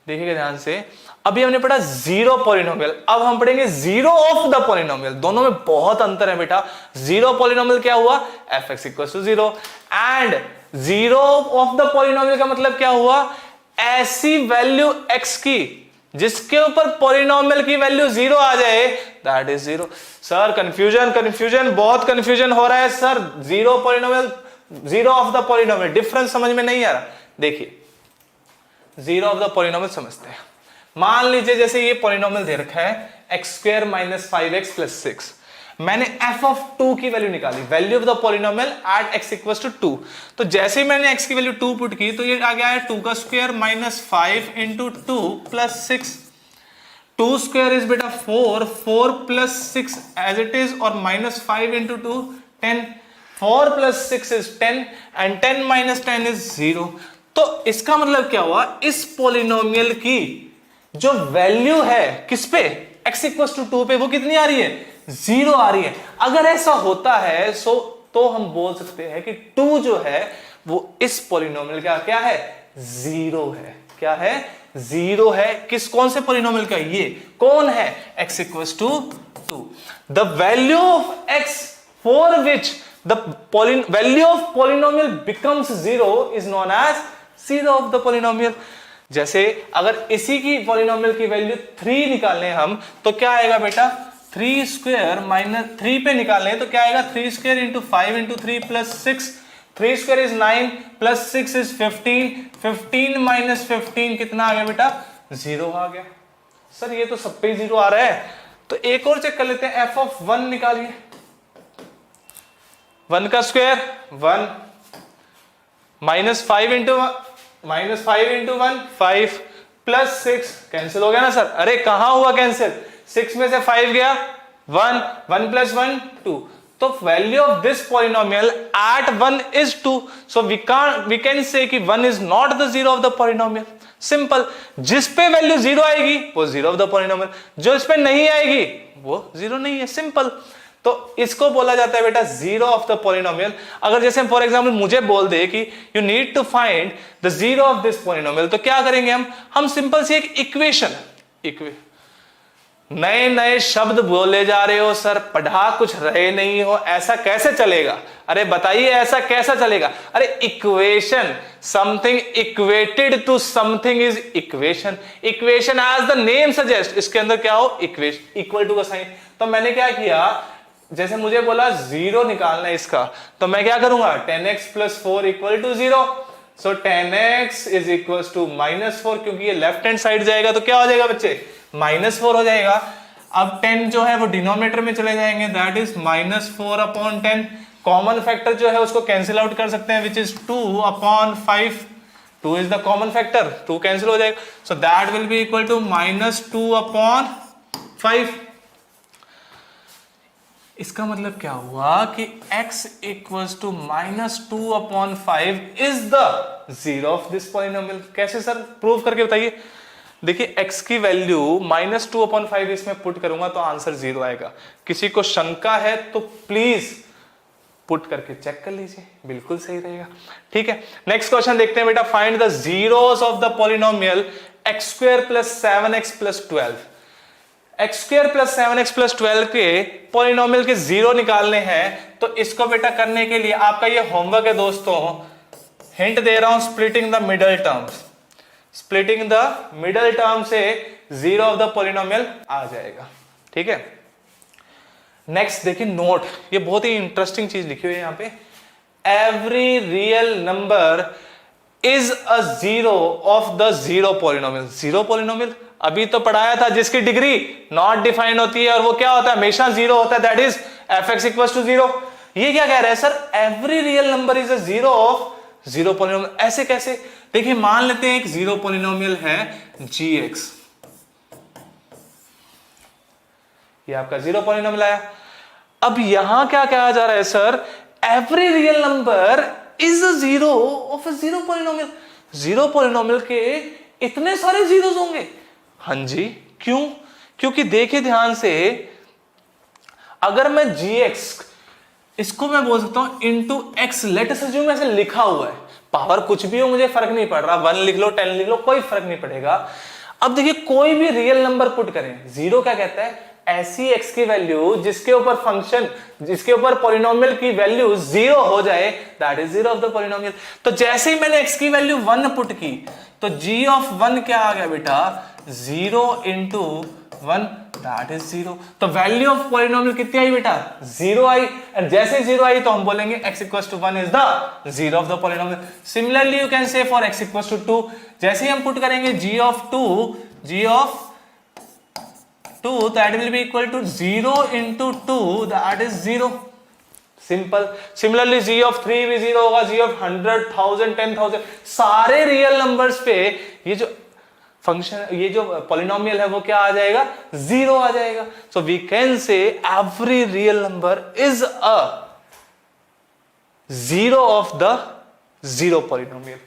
देखिएगा ध्यान से। अभी हमने पढ़ा जीरो पॉलिनोमियल, अब हम पढ़ेंगे जीरो ऑफ द पॉलिनोमियल। दोनों में बहुत अंतर है बेटा। जीरो पॉलिनोमियल क्या हुआ, fx equal to 0, and zero of the polynomial का मतलब क्या हुआ, ऐसी वैल्यू x की जिसके ऊपर पॉलिनोमियल की वैल्यू 0 आ जाए, दैट इज 0। सर कंफ्यूजन बहुत कंफ्यूजन हो रहा है sir, zero polynomial, zero of the polynomial, difference समझ में नहीं आ रहा। देखिए जीरो ऑफ द पॉलिनोमियल समझते हैं। मान लीजिए जैसे ये पॉलिनोमियल दे रखा है x² - 5x + 6, मैंने f ऑफ 2 की वैल्यू निकाली, value of the polynomial at x equals to 2। तो जैसे ही मैंने x की वैल्यू 2 पुट की तो ये आ गया है 2 का स्क्वायर -5 × 2 + 6। 2 स्क्वायर इज बेटा 4, 4 + 6 एज इट इज, और -5 × 2 10, 4 + 6 इज 10 एंड 10 - 10 इज 0। तो इसका मतलब क्या हुआ, इस पॉलिनोमियल की जो वैल्यू है किस पे, x इक्वल्स टू 2 पे, वो कितनी आ रही है, 0 आ रही है। अगर ऐसा होता है तो हम बोल सकते हैं कि 2 जो है वो इस पॉलिनोमियल का क्या है, 0 है। क्या है, 0 है। कौन से पॉलिनोमियल का, ये कौन है, x equals to 2। The value of x for which the value of polynomial becomes 0 is known as zero of the polynomial. जैसे अगर इसी की पॉलिनोमियल की वैल्यू 3 निकालने हम, तो क्या आएगा बेटा, 3² - 3 पे निकालने तो क्या आएगा, 3² × 5 × 3 + 6, 3² इज 9 + 6 इज 15, 15 - 15 कितना आ गया बेटा, 0 आ गया। सर ये तो सब पे 0 आ रहा है, तो एक और चेक कर लेते हैं, f ऑफ 1 निकालिए। 1 का स्क्वायर 1, -5 × 1 5 + 6 कैंसिल हो गया ना सर। अरे कहां हुआ कैंसिल, 6 में से 5 गया, 1, 1 + 1 2। तो value of this polynomial at 1 is 2, so we can say कि 1 is not the zero of the polynomial. Simple, जिस पे वैल्यू 0 आएगी वो जीरो ऑफ द पॉलिनोमियल, जो इस पे नहीं आएगी वो 0 नहीं है। सिंपल। तो इसको बोला जाता है बेटा जीरो ऑफ द पॉलिनोमियल। अगर जैसे फॉर एग्जांपल मुझे बोल दे कि you need to find the zero of this polynomial, तो क्या करेंगे हम सिंपल सी एक इक्वेशन, नए नए शब्द बोले जा रहे हो सर, पढ़ा कुछ रहे नहीं हो, ऐसा कैसे चलेगा। अरे बताइए ऐसा कैसा चलेगा। अरे equation, something equated to something is equation. Equation as the name suggest, इसके अंदर क्या हो, इक्वेशन, इक्वल टू का साइन। तो मैंने क्या किया, जैसे मुझे बोला 0 निकालना है इसका, तो मैं क्या करूंगा, 10x + 4 = 0। So 10x is equal to -4, क्योंकि ये लेफ्ट हैंड साइड जाएगा तो क्या हो जाएगा बच्चे, -4 हो जाएगा। अब 10 जो है वो डिनोमिनेटर में चले जाएंगे, दैट इज -4/10। कॉमन फैक्टर जो है उसको कैंसिल आउट कर सकते हैं, which is 2/5। 2 is the common factor, 2 cancel हो जाएगा, so that will be equal to -2/5। इसका मतलब क्या हुआ कि x equals to -2/5 is the zero of this polynomial. कैसे सर, प्रूव करके बताइए। देखिए x की वैल्यू -2/5 इसमें पुट करूंगा तो आंसर 0 आएगा। किसी को शंका है तो प्लीज पुट करके चेक कर लीजिए, बिल्कुल सही रहेगा। ठीक है, नेक्स्ट क्वेश्चन देखते हैं बेटा। Find the zeros of the polynomial x square plus 7x plus 12। X square plus 7x plus 12 के पॉलिनोमियल के जीरो निकालने हैं। तो इसको बेटा करने के लिए आपका ये होमवर्क है दोस्तों, हिंट दे रहा हूं, splitting the middle terms. Splitting the middle term से जीरो ऑफ द पॉलिनोमियल आ जाएगा। ठीक है, नेक्स्ट देखिए नोट, ये बहुत ही इंटरेस्टिंग चीज लिखी हुई है यहां पे। Every real number is a zero of the zero polynomial. Zero polynomial अभी तो पढ़ाया था जिसकी डिग्री नॉट डिफाइंड होती है और वो क्या होता है, हमेशा जीरो होता है, that is f x equal to zero. ये क्या कह रहा है sir, every real number is a zero of zero polynomial. ऐसे कैसे, देखिए मान लेते हैं एक जीरो पॉलिनोमियल है जी एक्स, ये आपका जीरो पॉलिनोमियल आया। अब यहां क्या कहा जा रहा है sir, every real number is a zero of a zero polynomial. Zero polynomial के इतने सारे जीरोस होंगे? हां जी, क्यों? क्योंकि देखिए ध्यान से, अगर मैं gx इसको मैं बोल सकता हूं into x, late us assume ऐसे लिखा हुआ है, पावर कुछ भी हो मुझे फर्क नहीं पड़ रहा, 1 लिख लो 10 लिख लो कोई फर्क नहीं पड़ेगा। अब देखिए कोई भी रियल नंबर पुट करें, जीरो क्या कहता है, ऐसी x की वैल्यू जिसके ऊपर फंक्शन, जिसके ऊपर पॉलिनोमियल की वैल्यू जीरो हो जाए, that is zero of the polynomial. तो जैसे ही मैंने x की वैल्यू 1 पुट की तो g ऑफ 1 क्या आ गया बेटा, 0 इंटू 1, दैट इज 0। तो वैल्यू ऑफ पॉलिनोमियल कितनी आई बेटा, 0 आई। और जैसे 0 आई तो हम बोलेंगे x equal to 1 is the zero of the polynomial. Similarly you can say for x equal to 2, जैसे ही हम पुट करेंगे g of 2 that will be equal to 0 into 2, that is 0, simple. Similarly g of 3 भी 0 होगा, g of 100, 1000, 10,000, सारे real numbers पे ये जो फंक्शन, ये जो पॉलिनोमियल है वो क्या आ जाएगा, 0 आ जाएगा। So we can say every real number is a zero of the zero polynomial.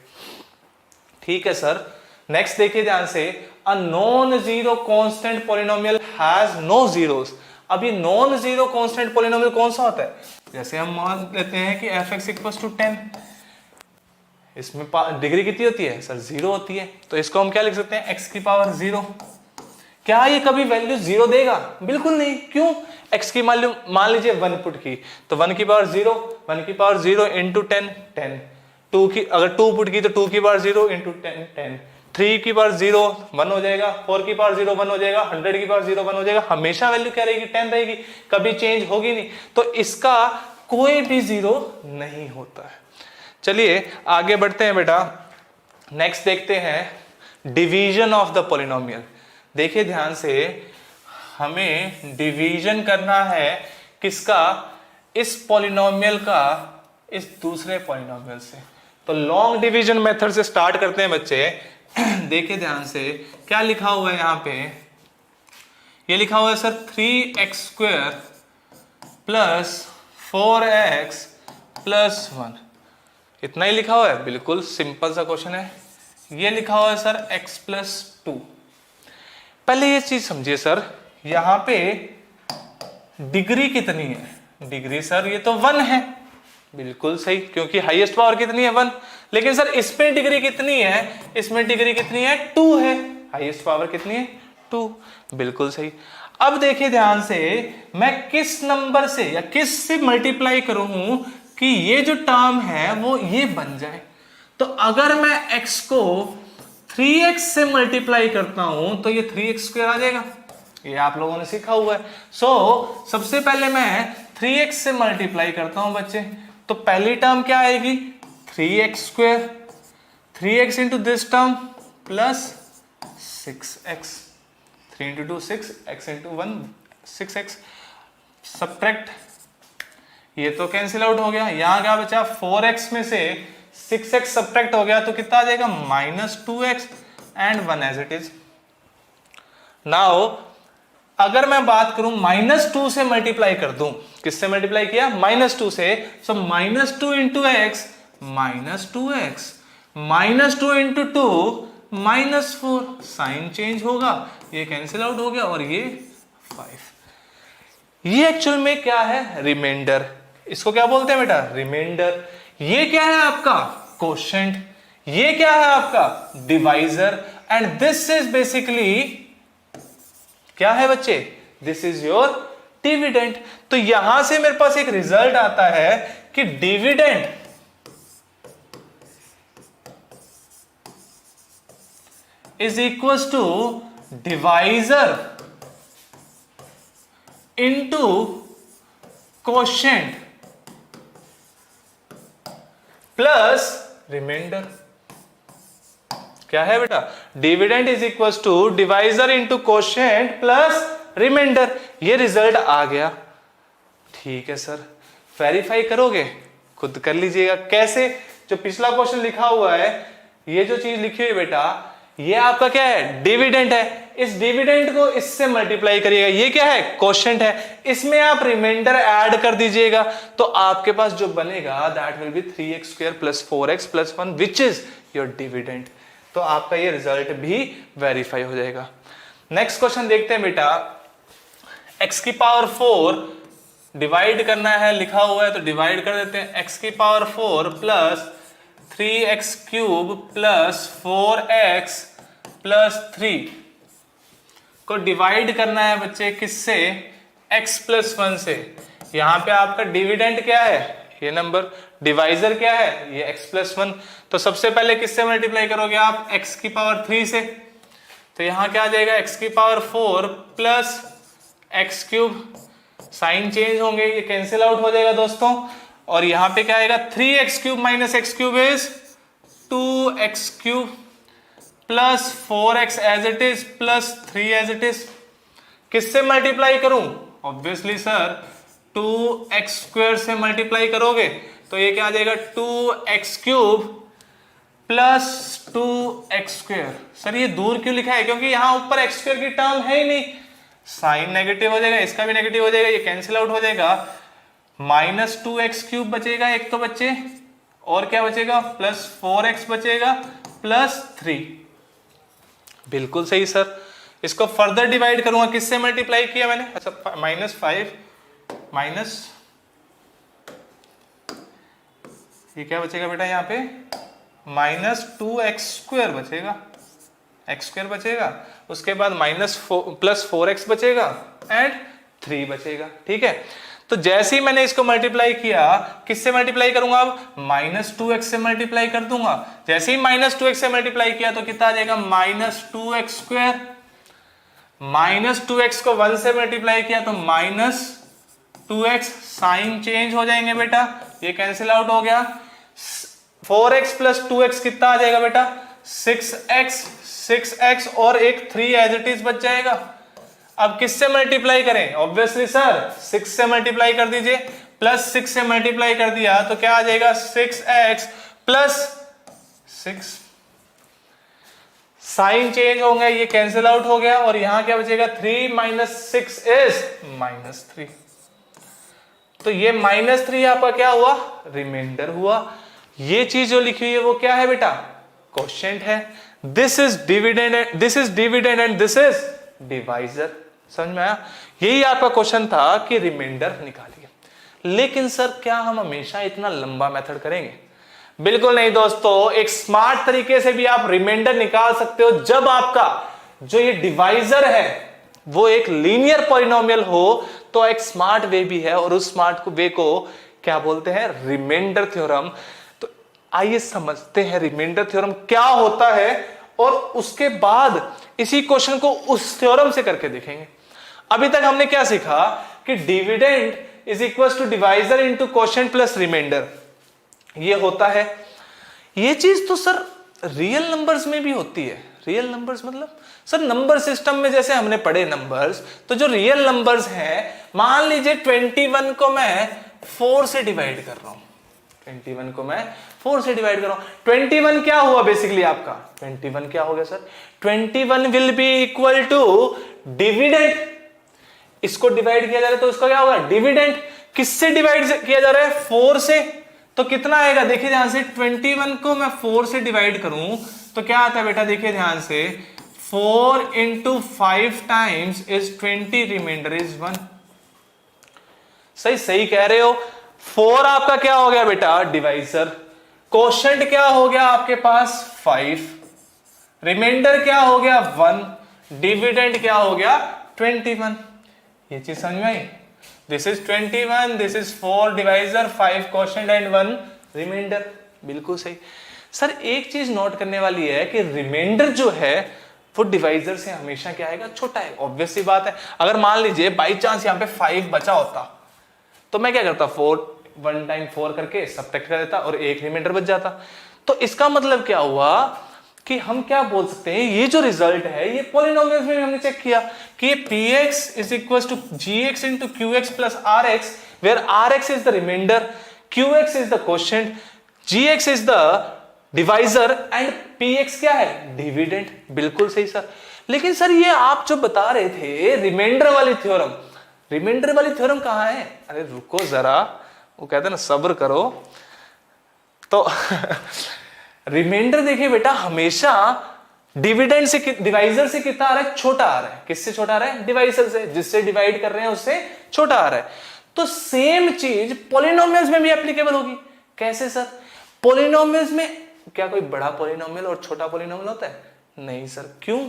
ठीक है सर, नेक्स्ट देखिए ध्यान से, a non zero constant polynomial has no zeros. अब ये नॉन जीरो कांस्टेंट पॉलिनोमियल कौन सा होता है, जैसे हम मान लेते हैं कि एफ एक्स इक्वल टू 10, इसमें डिग्री कितनी होती है सर, 0 होती है। तो इसको हम क्या लिख सकते हैं, x की पावर 0। क्या ये कभी वैल्यू 0 देगा, बिल्कुल नहीं। क्यों, x की वैल्यू मान लीजिए 1 पुट की तो 1 की पावर 0, 1 की पावर 0 इंटू 10, 10। 2 की अगर 2 पुट की तो 2 की पावर 0 इंटू 10, 10। 3 की पावर 0 1 हो जाएगा, 4 की पावर 0 1 हो जाएगा, 100 की पावर 0 1 हो जाएगा। हमेशा वैल्यू क्या रहेगी, 10 रहेगी, कभी चेंज होगी नहीं। तो इसका कोई भी 0 नहीं होता है। चलिए आगे बढ़ते हैं बेटा, नेक्स्ट देखते हैं डिवीजन ऑफ द पॉलिनोमियल। देखिए ध्यान से, हमें डिवीजन करना है किसका, इस पॉलिनोमियल का इस दूसरे पॉलिनोमियल से। तो लॉन्ग डिवीजन मेथड से स्टार्ट करते हैं बच्चे। देखिए ध्यान से, क्या लिखा हुआ है यहां पे, ये लिखा हुआ है sir 3x square plus 4x plus 1, इतना ही लिखा हुआ है, बिल्कुल सिंपल सा क्वेश्चन है। ये लिखा हुआ है सर x प्लस 2। पहले ये चीज समझिए सर, यहां पे डिग्री कितनी है, डिग्री सर ये तो 1 है, बिल्कुल सही, क्योंकि हाईएस्ट पावर कितनी है 1। लेकिन सर इसमें डिग्री कितनी है, इसमें डिग्री कितनी है 2 है, हाईएस्ट पावर कितनी है 2, बिल्कुल सही। अब देखिए ध्यान से, मैं किस नंबर से या किस से मल्टीप्लाई करूं कि ये जो टर्म है वो ये बन जाए। तो अगर मैं x को 3x से मल्टीप्लाई करता हूं तो ये 3x स्क्वायर आ जाएगा, ये आप लोगों ने सीखा हुआ है। सो सबसे पहले मैं 3x से मल्टीप्लाई करता हूं बच्चे, तो पहली टर्म क्या आएगी 3x square, 3x into this term plus 6x, 3 into 2 6, x into 1 6x, subtract, ये तो कैंसिल आउट हो गया। यहां क्या बचा, 4x में से 6x सब्ट्रैक्ट हो गया तो कितना आ जाएगा -2x and 1 as it is. Now अगर मैं बात करूं -2 से मल्टीप्लाई कर दूं, किससे मल्टीप्लाई किया, -2 से, so -2 into x -2x, -2 into 2 -4, sign change होगा, ये कैंसिल आउट हो गया और ये 5। ये एक्चुअल में क्या है, रिमाइंडर। इसको क्या बोलते हैं बेटा? रिमाइंडर। ये क्या है आपका? कोशेंट। ये क्या है आपका? Divisor. And this is basically क्या है बच्चे? This is your dividend. तो यहां से मेरे पास एक रिजल्ट आता है कि dividend is equal to divisor into quotient plus remainder. क्या है बेटा? Dividend is equal to divisor into quotient plus remainder. ये रिजल्ट आ गया। ठीक है सर, वेरीफाई करोगे? खुद कर लीजिएगा। कैसे? जो पिछला क्वेश्चन लिखा हुआ है, ये जो चीज लिखी हुई बेटा, ये आपका क्या है? डिविडेंड है। इस डिविडेंड को इससे मल्टीप्लाई करिएगा। ये क्या है? कोशेंट है। इसमें आप रिमाइंडर ऐड कर दीजिएगा तो आपके पास जो बनेगा that will B 3x square plus 4x plus 1 which is your dividend. तो आपका ये रिजल्ट भी वेरीफाई हो जाएगा। नेक्स्ट क्वेश्चन देखते हैं बेटा। x की पावर 4 डिवाइड करना है, लिखा हुआ है तो डिवाइड कर देते हैं। x की power 4 plus 3x cube plus 4x plus 3 को डिवाइड करना है बच्चे किससे? x प्लस 1 से। यहां पे आपका डिविडेंड क्या है? ये नंबर। डिवाइजर क्या है? ये x प्लस 1। तो सबसे पहले किससे मल्टीप्लाई करोगे आप? x की पावर 3 से। तो यहां क्या आ जाएगा? x की power 4 plus x cube. Sign change होंगे, ये कैंसिल आउट हो जाएगा दोस्तों। और यहां पे क्या आएगा? 3x cube minus x cube is 2x cube plus 4x as it is plus 3 as it is. किससे मल्टीप्लाई करूं? ऑब्वियसली सर 2x स्क्वायर से मल्टीप्लाई करोगे तो ये क्या आ जाएगा? 2x cube plus 2x square. Sir ये दूर क्यों लिखा है? क्योंकि यहां ऊपर x स्क्वायर की टर्म है ही नहीं। साइन नेगेटिव हो जाएगा, इसका भी नेगेटिव हो जाएगा, ये कैंसिल आउट हो जाएगा। माइनस 2x क्यूब बचेगा एक तो बच्चे, और क्या बचेगा? प्लस 4x बचेगा प्लस 3। बिल्कुल सही सर। इसको फर्दर डिवाइड करूंगा, किससे मल्टीप्लाई किया मैंने? अच्छा, -5 माइनस, ये क्या बचेगा बेटा यहाँ पे? -2x स्क्वायर बचेगा, x स्क्वायर बचेगा, उसके बाद प्लस 4x बचेगा एंड 3 बचेगा। ठीक है, तो जैसे ही मैंने इसको मल्टीप्लाई किया, किससे मल्टीप्लाई करूंगा अब? -2x से मल्टीप्लाई कर दूंगा। जैसे ही -2x से मल्टीप्लाई किया तो कितना आ जाएगा? -2x square. -2x को 1 से मल्टीप्लाई किया तो -2x। साइन चेंज हो जाएंगे बेटा, ये कैंसिल आउट हो गया। 4x प्लस 2x कितना आ जाएगा बेटा? 6x और एक 3 एज इट इज बच जाएगा। अब किससे मल्टीप्लाई करें? ऑब्वियसली सर 6 से मल्टीप्लाई कर दीजिए। प्लस 6 से मल्टीप्लाई कर दिया तो क्या आ जाएगा? 6x plus 6। साइन चेंज होंगे, ये कैंसिल आउट हो गया और यहां क्या बचेगा? 3 माइनस 6 इज -3। तो ये -3 आपका क्या हुआ? रिमाइंडर हुआ। ये चीज जो लिखी हुई है वो क्या है बेटा? कोशेंट है। This is dividend and this is divisor. समझ में आया? यही आपका क्वेश्चन था कि रिमाइंडर निकालिए। लेकिन सर क्या हम हमेशा इतना लंबा मेथड करेंगे? बिल्कुल नहीं दोस्तों। एक स्मार्ट तरीके से भी आप रिमाइंडर निकाल सकते हो जब आपका जो ये डिवाइजर है वो एक लीनियर पॉलिनोमियल हो, तो एक स्मार्ट वे भी है और उस स्मार्ट वे को क्या बोलते हैं? Remainder theorem. तो आइए समझते हैं रिमाइंडर थ्योरम क्या होता है और उसके बाद इसी क्वेश्चन को उस थ्योरम से करके देखेंगे। अभी तक हमने क्या सीखा कि dividend is equal to divisor into quotient plus remainder. ये होता है। ये चीज तो सर रियल नंबर्स में भी होती है। रियल नंबर्स मतलब सर नंबर सिस्टम में जैसे हमने पढ़े नंबर्स, तो जो रियल नंबर्स हैं, मान लीजिए 21 को मैं 4 से डिवाइड कर रहा हूं। 21 को मैं 4 से डिवाइड कर रहा हूं। 21 क्या हुआ बेसिकली आपका? 21 क्या हो गया sir? 21 will be equal to dividend. इसको डिवाइड किया जा रहा है तो इसका क्या होगा? डिविडेंड। किससे डिवाइड किया जा रहा है? 4 से। तो कितना आएगा? देखिए ध्यान से, 21 को मैं 4 से डिवाइड करूं तो क्या आता है बेटा? देखिए ध्यान से, 4 into 5 times is 20, remainder is 1। सही कह रहे हो। 4 आपका क्या हो गया बेटा, डिवाइजर। कोशेंट क्या हो गया आपके पास, 5। रिमाइंडर क्या हो गया, 1। डिविडेंड क्या हो गया, 21। ये चीज समझ में आई। This is 21, this is 4 divisor, 5 quotient and 1 remainder. बिल्कुल सही। सर एक चीज नोट करने वाली है कि रिमाइंडर जो है वो डिवाइजर से हमेशा क्या आएगा, छोटा है। ऑब्वियस सी बात है। अगर मान लीजिए बाई चांस यहां पे 5 बचा होता तो मैं क्या करता, 4 1 टाइम 4 करके सब्ट्रैक्ट कर देता और एक रिमाइंडर बच जाता। तो इसका मतलब क्या हुआ कि हम क्या बोल सकते हैं, ये जो रिजल्ट है ये पॉलिनोमियल्स में हमने चेक किया कि px is equals to gx into qx plus rx, where rx is the remainder, qx is the quotient, gx is the divisor and px क्या है, डिविडेंड। बिल्कुल सही सर। लेकिन सर ये आप जो बता रहे थे रिमाइंडर वाली थ्योरम, रिमाइंडर वाली थ्योरम कहां है? अरे रुको जरा, वो कहते हैं ना सब्र करो। तो रिमाइंडर देखिए बेटा हमेशा डिविडेंड से, डिवाइजर से कितना आ रहा है, छोटा आ रहा है। किससे छोटा आ रहा है, डिवाइजर से। जिससे डिवाइड कर रहे हैं उससे छोटा आ रहा है। तो सेम चीज पॉलिनोमियल्स में भी एप्लीकेबल होगी। कैसे सर? पॉलिनोमियल्स में क्या कोई बड़ा पॉलिनोमियल और छोटा पॉलिनोमियल होता है? नहीं सर। क्यों?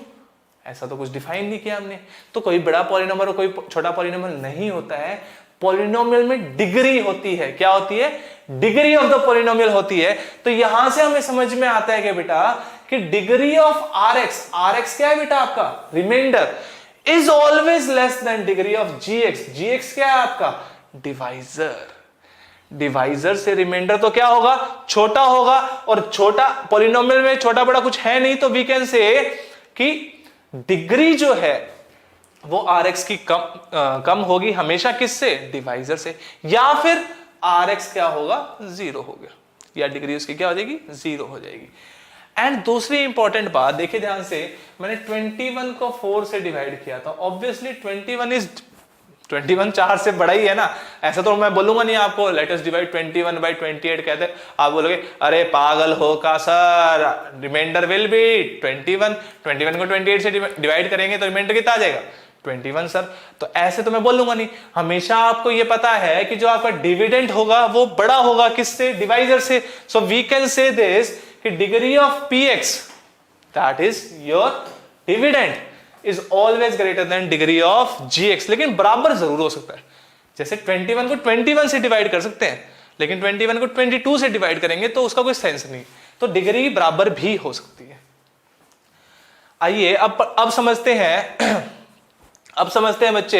ऐसा तो कुछ डिफाइन नहीं किया हमने। तो कोई बड़ा पॉलिनोमियल और कोई छोटा पॉलिनोमियल नहीं होता है। पॉलिनोमियल में डिग्री होती है। क्या होती है? डिग्री ऑफ द पॉलिनोमियल होती है। तो यहां से हमें समझ में आता है कि बेटा कि डिग्री ऑफ आरएक्स, आरएक्स क्या है बेटा आपका, remainder, is always less than degree of g x. G x क्या है आपका, डिवाइजर। डिवाइजर से रिमाइंडर तो क्या होगा, छोटा होगा। और छोटा पॉलिनोमियल में छोटा बड़ा कुछ है नहीं, तो वी कैन से कि डिग्री जो है वो आरएक्स की कम होगी हमेशा। किससे? डिवाइजर से। या फिर आरएक्स क्या होगा, 0 हो गया, या डिग्री उसकी क्या हो जाएगी, 0 हो जाएगी। एंड दूसरी इंपॉर्टेंट बात देखिए ध्यान से, मैंने 21 को 4 से डिवाइड किया था। ऑब्वियसली 21 4 से बड़ा ही है ना। ऐसा तो मैं बोलूंगा नहीं आपको लेट अस डिवाइड 21 by 28 कहते, आप बोलोगे अरे पागल हो का सर, रिमाइंडर विल बी 21 को 28 से डिवाइड करेंगे तो रिमाइंडर कितना आ जाएगा, 21 सर। तो ऐसे तो मैं बोलूंगा नहीं। हमेशा आपको ये पता है कि जो आपका डिविडेंड होगा वो बड़ा होगा किससे, डिवाइजर से। So we can say this कि degree of px that is your dividend is always greater than degree of gx। लेकिन बराबर जरूर हो सकता है। जैसे 21 को 21 से डिवाइड कर सकते हैं, लेकिन 21 को 22 से डिवाइड करेंगे तो उसका कोई सेंस नहीं। तो डिग्री बराबर भी हो सकती है। आइए अब समझते हैं अब समझते हैं बच्चे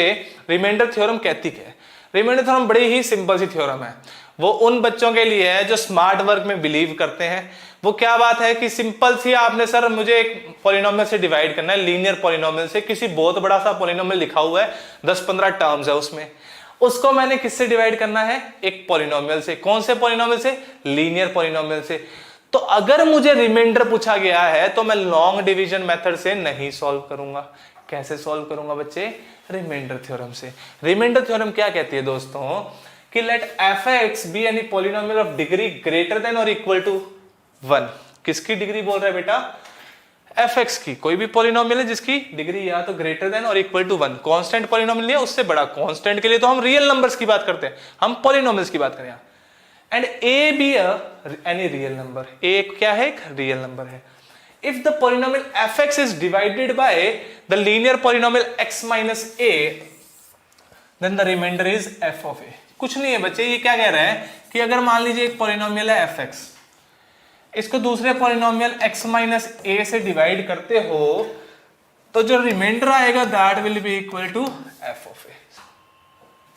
रिमाइंडर थ्योरम कहती क्या है। रिमाइंडर थ्योरम बड़ी ही सिंपल सी थ्योरम है। वो उन बच्चों के लिए है जो स्मार्ट वर्क में बिलीव करते हैं। वो क्या बात है कि सिंपल सी, आपने सर मुझे एक पॉलिनोमियल से डिवाइड करना है, लीनियर पॉलिनोमियल से। किसी बहुत बड़ा सा पॉलिनोमियल लिखा हुआ है, 10-15 टर्म्स है उसमें, उसको मैंने किससे डिवाइड करना है, एक पॉलिनोमियल से। कौन से पॉलिनोमियल से? लीनियर पॉलिनोमियल से। तो अगर मुझे रिमाइंडर पूछा गया है तो मैं लॉन्ग डिवीजन मेथड से नहीं सॉल्व करूंगा। कैसे सॉल्व करूंगा बच्चे? रिमाइंडर थ्योरम से। रिमाइंडर थ्योरम क्या कहती है दोस्तों कि let fx be any polynomial of degree greater than और इक्वल टू 1। किसकी डिग्री बोल रहा है बेटा? fx की। कोई भी पॉलिनोमियल है जिसकी डिग्री या तो ग्रेटर देन और इक्वल टू 1। कांस्टेंट पॉलिनोमियल नहीं है, उससे बड़ा। कांस्टेंट के लिए तो हम रियल नंबर्स की बात करते हैं, हम पॉलिनोमियल्स की बात करें। And a be any real number. a क्या है? एक रियल नंबर है। If the polynomial fx is divided by the linear polynomial x minus a, then the remainder is f of a। कुछ नहीं है बच्चे, ये क्या कह रहे हैं कि अगर मान लीजिए एक पॉलिनोमियल है fx, इसको दूसरे पॉलिनोमियल x minus a से डिवाइड करते हो तो जो रिमाइंडर आएगा that will be equal to f of a।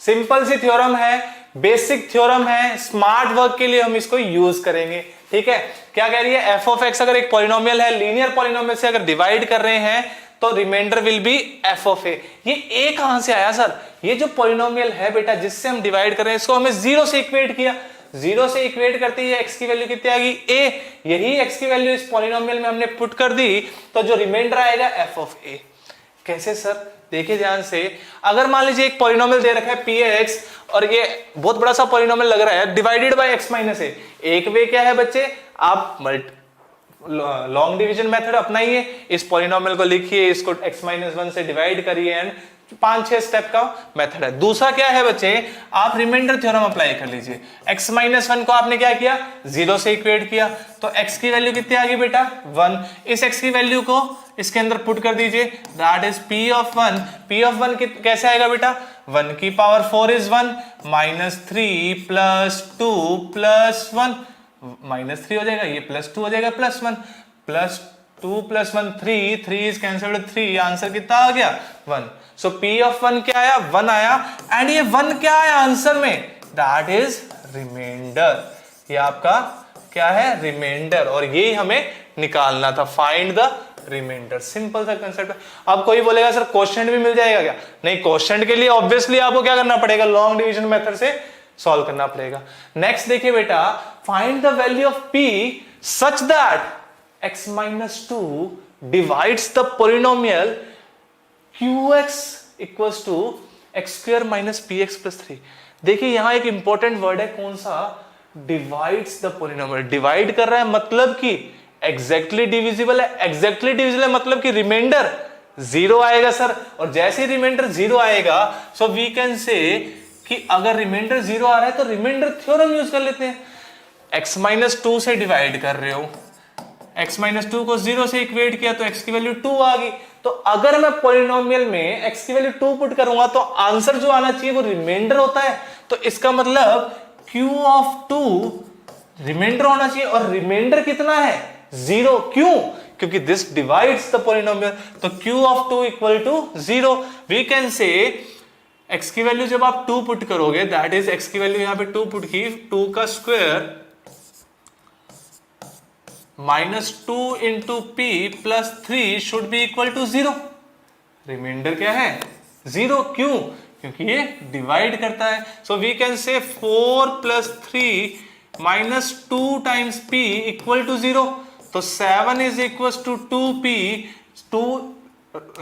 Simple सी थ्योरम है, बेसिक थ्योरम है, स्मार्ट वर्क के लिए हम इसको यूज करेंगे। ठीक है, क्या कह रही है? f of x अगर एक पॉलिनोमियल है, लीनियर पॉलिनोमियल से अगर डिवाइड कर रहे हैं तो remainder will be f of a। ये a कहां से आया सर? ये जो पॉलिनोमियल है बेटा जिससे हम डिवाइड कर रहे हैं, इसको हमें 0 से इक्वेट किया। 0 से इक्वेट करते ही x की वैल्यू कितनी आ गई? a। यही x की वैल्यू इस पॉलिनोमियल में हमने पुट कर दी, तो जो रिमाइंडर आएगा f of a। कैसे सर? देखिए ध्यान से, अगर मान लीजिए एक पॉलिनोमियल दे रखा है px और ये बहुत बड़ा सा पॉलिनोमियल लग रहा है डिवाइडेड बाय x माइनस ए। एक वे क्या है बच्चे, आप लॉन्ग डिवीजन मेथड अपनाइए, इस पॉलिनोमियल को लिखिए, इसको x-1 से डिवाइड करिए एंड 5-6 स्टेप का मेथड है। दूसरा क्या है बच्चे, आप रिमाइंडर थ्योरम अप्लाई कर लीजिए। x-1 को आपने क्या किया, 0 से इक्वेट किया, तो x की वैल्यू कितनी आ गई बेटा 1। इस x की वैल्यू को इसके अंदर पुट कर दीजिए, that is p of 1। p of 1 कैसे आएगा बेटा, 1 की पावर 4 इज 1 -3 प्लस 2 प्लस 1 -3 हो जाएगा, ये +2 हो जाएगा +1 +2 + 1 3 इज कैंसल्ड 3, आंसर कितना आ गया 1। सो p ऑफ 1 क्या आया 1 आया, एंड ये 1 क्या आया आंसर में, दैट इज रिमाइंडर। ये आपका क्या है रिमाइंडर, और यही हमें निकालना था, फाइंड द रिमाइंडर। सिंपल सा कंसेप्ट। अब कोई बोलेगा सर क्वेश्चन भी मिल जाएगा क्या, नहीं, क्वेश्चन के लिए ऑब्वियसली आपको क्या करना पड़ेगा, लॉन्ग डिवीजन मेथड से सॉल्व करना पड़ेगा। नेक्स्ट देखिए बेटा, find the value of p such that x-2 divides the polynomial qx equals to x² - px + 3। देखिए यहां एक इंपॉर्टेंट वर्ड है, कौन सा, डिवाइड्स द पॉलिनोमियल। डिवाइड कर रहा है मतलब कि एग्जैक्टली डिविजिबल है, एग्जैक्टली डिविजिबल है मतलब कि रिमाइंडर 0 आएगा सर, और जैसे ही रिमाइंडर 0 आएगा सो वी कैन से कि अगर रिमाइंडर 0 आ रहा है तो रिमाइंडर थ्योरम यूज कर लेते हैं। x-2 से डिवाइड कर रहे हो, x-2 को 0 से इक्वेट किया तो x की वैल्यू 2 आ गई, तो अगर मैं पॉलिनोमियल में x की वैल्यू 2 पुट करूंगा तो आंसर जो आना चाहिए वो रिमाइंडर होता है, तो इसका मतलब q ऑफ 2 रिमाइंडर होना चाहिए, और रिमाइंडर कितना है 0, क्यों, क्योंकि दिस डिवाइड्स द पॉलिनोमियल, तो q of 2 equal to 0। We can say x की वैल्यू जब आप 2 पुट करोगे, दैट इज x की वैल्यू यहां पे 2 पुट की, 2 का square -2 into p + 3 should be equal to 0। Remainder क्या है 0, क्यों, क्योंकि ये डिवाइड करता है। सो वी कैन से 4 + 3 -2 टाइम्स p इक्वल टू 0, तो 7 is equal to 2p, 2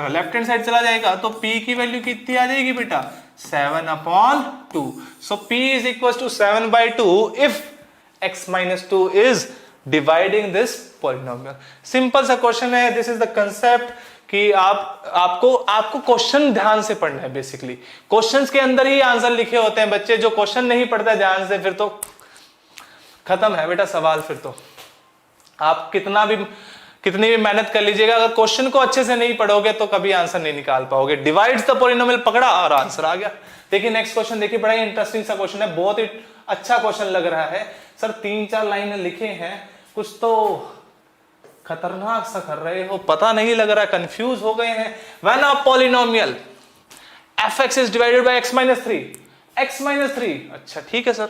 left hand side चला जाएगा तो p की वैल्यू कितनी आ जाएगी बेटा 7/2। So p is equal to 7/2 if x-2 is dividing this polynomial. Simple सा क्वेश्चन है, दिस इज द कंसेप्ट कि आपको क्वेश्चन ध्यान से पढ़ना है। बेसिकली क्वेश्चंस के अंदर ही आंसर लिखे होते हैं बच्चे, जो क्वेश्चन नहीं पढ़ता ध्यान से फिर तो खत्म है बेटा सवाल, फिर तो आप कितनी भी मेहनत कर लीजिएगा, अगर क्वेश्चन को अच्छे से नहीं पढ़ोगे तो कभी आंसर नहीं निकाल पाओगे। डिवाइड्स द पॉलिनोमियल पकड़ा और आंसर आ गया। देखिए नेक्स्ट क्वेश्चन, देखिए बड़ा ही इंटरेस्टिंग सा क्वेश्चन है, बहुत ही अच्छा क्वेश्चन लग रहा है सर, 3-4 लाइन लिखे हैं, कुछ तो खतरनाक सा कर रहे हो, पता नहीं लग रहा, कंफ्यूज हो गए हैं। When a polynomial fx is divided by x-3, अच्छा ठीक है सर,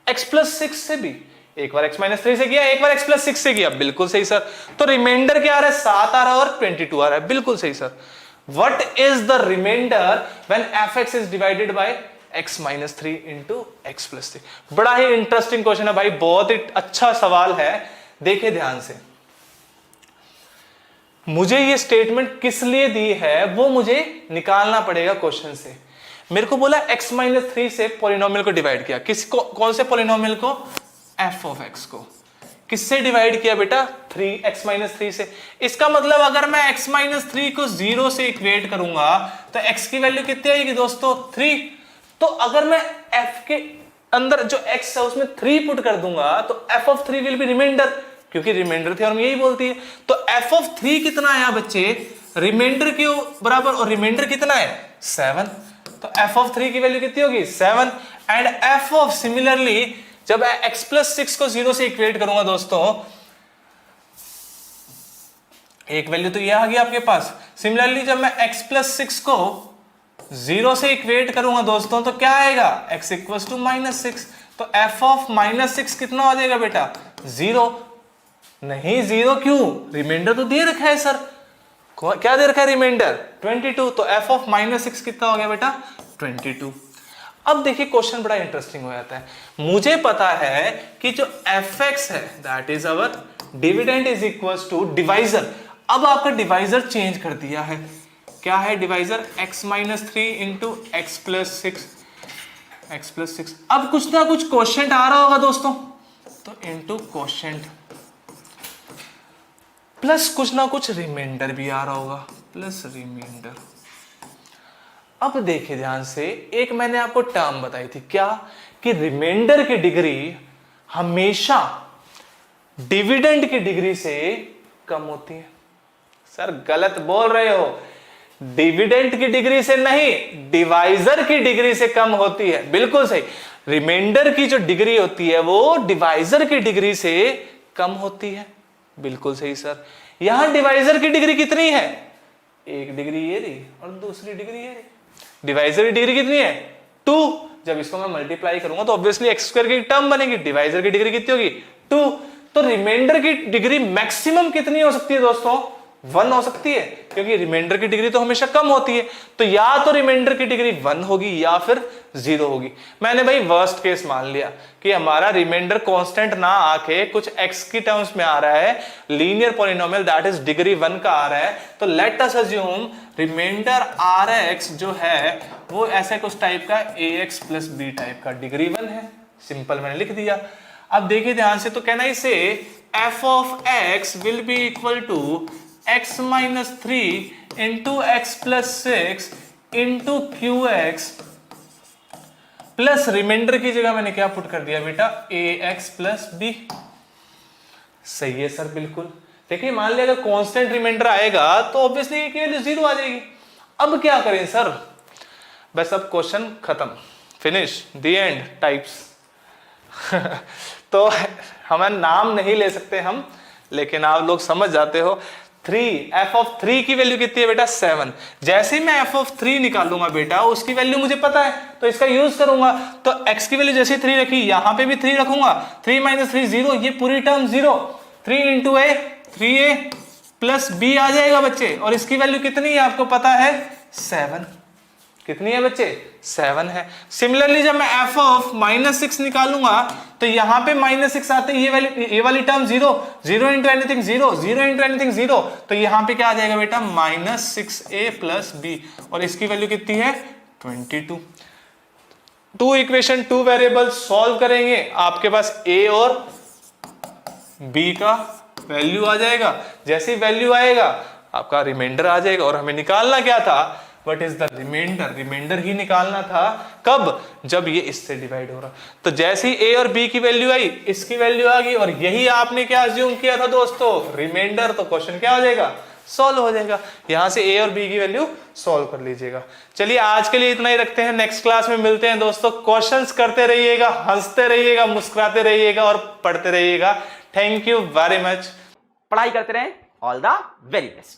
x+6 से भी, एक बार x-3 से किया, एक बार x+6 से किया, बिल्कुल सही सर। तो रिमाइंडर क्या आ रहा है 7 आ रहा है और 22 आ रहा है, बिल्कुल सही sir. What is the remainder when fx is divided by x-3 into x+3? बड़ा ही इंटरेस्टिंग क्वेश्चन है भाई, बहुत ही अच्छा सवाल है, देखिए ध्यान से। मुझे ये स्टेटमेंट किस लिए दी है वो मुझे निकालना पड़ेगा क्वेश्चन से। मेरे को बोला x-3 से पॉलिनोमियल को डिवाइड किया, कौन से पॉलिनोमियल को, f ऑफ x को। किससे डिवाइड किया बेटा, 3x-3 से। इसका मतलब अगर मैं x-3 को 0 से इक्वेट करूंगा तो x की वैल्यू कितनी आएगी दोस्तों 3। तो अगर मैं f के अंदर जो x है उसमें 3 पुट कर दूंगा तो f of 3 will be remainder, क्योंकि रिमाइंडर थ्योरम यही बोलती है। तो f ऑफ 3 कितना आया बच्चे, रिमाइंडर के बराबर, और रिमाइंडर कितना है 7, तो f ऑफ 3 की वैल्यू कितनी होगी 7। एंड f ऑफ सिमिलरली जब x+6 को 0 से इक्वेट करूंगा दोस्तों, एक वैल्यू तो ये आ गई आपके पास। सिमिलरली जब मैं x+6 को 0 से इक्वेट करूंगा दोस्तों तो क्या आएगा, x इक्वल्स टू -6, तो f ऑफ -6 कितना हो जाएगा बेटा 0। नहीं 0 क्यों, रिमाइंडर तो दे रखा है सर, क्या दे रखा है रिमाइंडर 22, तो f ऑफ -6 कितना हो गया बेटा 22। अब देखिए क्वेश्चन बड़ा इंटरेस्टिंग हो जाता है। मुझे पता है कि जो fx है that is our dividend is equals to divisor. अब आपका डिवाइजर चेंज कर दिया है, क्या है डिवाइजर, x-3 इंटू x+6। अब कुछ ना कुछ क्वोशिएंट आ रहा होगा दोस्तों, तो इंटू क्वोशिएंट, प्लस कुछ ना कुछ रिमाइंडर भी आ रहा होगा, प्लस रिमाइंडर। अब देखिए ध्यान से, एक मैंने आपको टर्म बताई थी क्या, कि रिमाइंडर की डिग्री हमेशा डिविडेंड की डिग्री से कम होती है। सर गलत बोल रहे हो, डिविडेंड की डिग्री से नहीं, डिवाइजर की डिग्री से कम होती है। बिल्कुल सही, रिमाइंडर की जो डिग्री होती है वो डिवाइजर की डिग्री से कम होती है। बिल्कुल सही सर। यहां डिवाइजर की डिग्री कितनी है, एक डिग्री ये रही और दूसरी डिग्री ये रही। डिवाइजर की डिग्री कितनी है 2। जब इसको मैं मल्टीप्लाई करूंगा तो ऑब्वियसली एक्स स्क्वायर की टर्म बनेगी, डिवाइजर की डिग्री कितनी होगी 2। तो रिमाइंडर की डिग्री मैक्सिमम कितनी हो सकती है दोस्तों, 1 हो सकती है, क्योंकि रिमाइंडर की डिग्री तो हमेशा कम होती है। तो या तो रिमाइंडर की डिग्री 1 होगी या फिर 0 होगी। मैंने भाई वर्स्ट केस मान लिया कि हमारा रिमाइंडर कांस्टेंट ना आके कुछ x की टर्म्स में आ रहा है, linear polynomial that is degree 1 का आ रहा है। तो let us assume remainder rx जो है वो ऐसे कुछ टाइप का ax प्लस b टाइप का, डिग्री 1 है। सिंपल मैंने लिख दिया। अब देखिए ध्यान से, तो कहना इसे f of x will be equal to x minus 3 into x plus 6 into q x plus remainder की जगह मैंने क्या पुट कर दिया बेटा, ax प्लस b। सही है सर, बिल्कुल। देखिए मान लिया अगर कांस्टेंट रिमाइंडर आएगा तो ऑब्वियसली ये वैल्यू 0 आ जाएगी। अब क्या करें सर, बस अब क्वेश्चन खत्म, फिनिश, द एंड टाइप्स। तो हमें नाम नहीं ले सकते हम, लेकिन आप लोग समझ जाते हो। 3 f ऑफ 3 की वैल्यू कितनी है बेटा 7। जैसे ही मैं f ऑफ 3 निकालूंगा बेटा, उसकी वैल्यू मुझे पता है तो इसका यूज करूंगा। तो x की वैल्यू जैसे 3 रखी, यहां पे भी 3 रखूंगा। 3 माइनस 3 0, ये पूरी term 0। 3 into a 3a plus b आ जाएगा बच्चे, और इसकी वैल्यू कितनी है आपको पता है 7। कितनी है बच्चे 7 है। सिमिलरली जब मैं f ऑफ माइनस 6 निकालूंगा तो यहां पे माइनस 6 आते ये वाली term 0, 0 into anything 0, 0 into anything 0, तो यहां पे क्या आ जाएगा बेटा माइनस 6a प्लस b, और इसकी वैल्यू कितनी है 22। 2 इक्वेशन 2 वेरिएबल सॉल्व करेंगे, आपके पास a और b का वैल्यू आ जाएगा। जैसे ही वैल्यू आएगा आपका रिमाइंडर आ जाएगा, और हमें निकालना क्या था, what is the remainder, remainder ही निकालना था। कब, जब ये इससे डिवाइड हो रहा। तो जैसे ही a और b की वैल्यू आई, इसकी वैल्यू आ गई, और यही आपने क्या अज्यूम किया था दोस्तों, रिमाइंडर। तो क्वेश्चन क्या हो जाएगा, सॉल्व हो जाएगा। यहां से a और b की वैल्यू सॉल्व कर लीजिएगा। चलिए आज के लिए इतना ही रखते हैं, नेक्स्ट क्लास में मिलते हैं दोस्तों। क्वेश्चंस करते रहिएगा, हंसते रहिएगा, मुस्कुराते रहिएगा और पढ़ते रहिएगा। Thank you very much. पढ़ाई करते रहें। All the very best.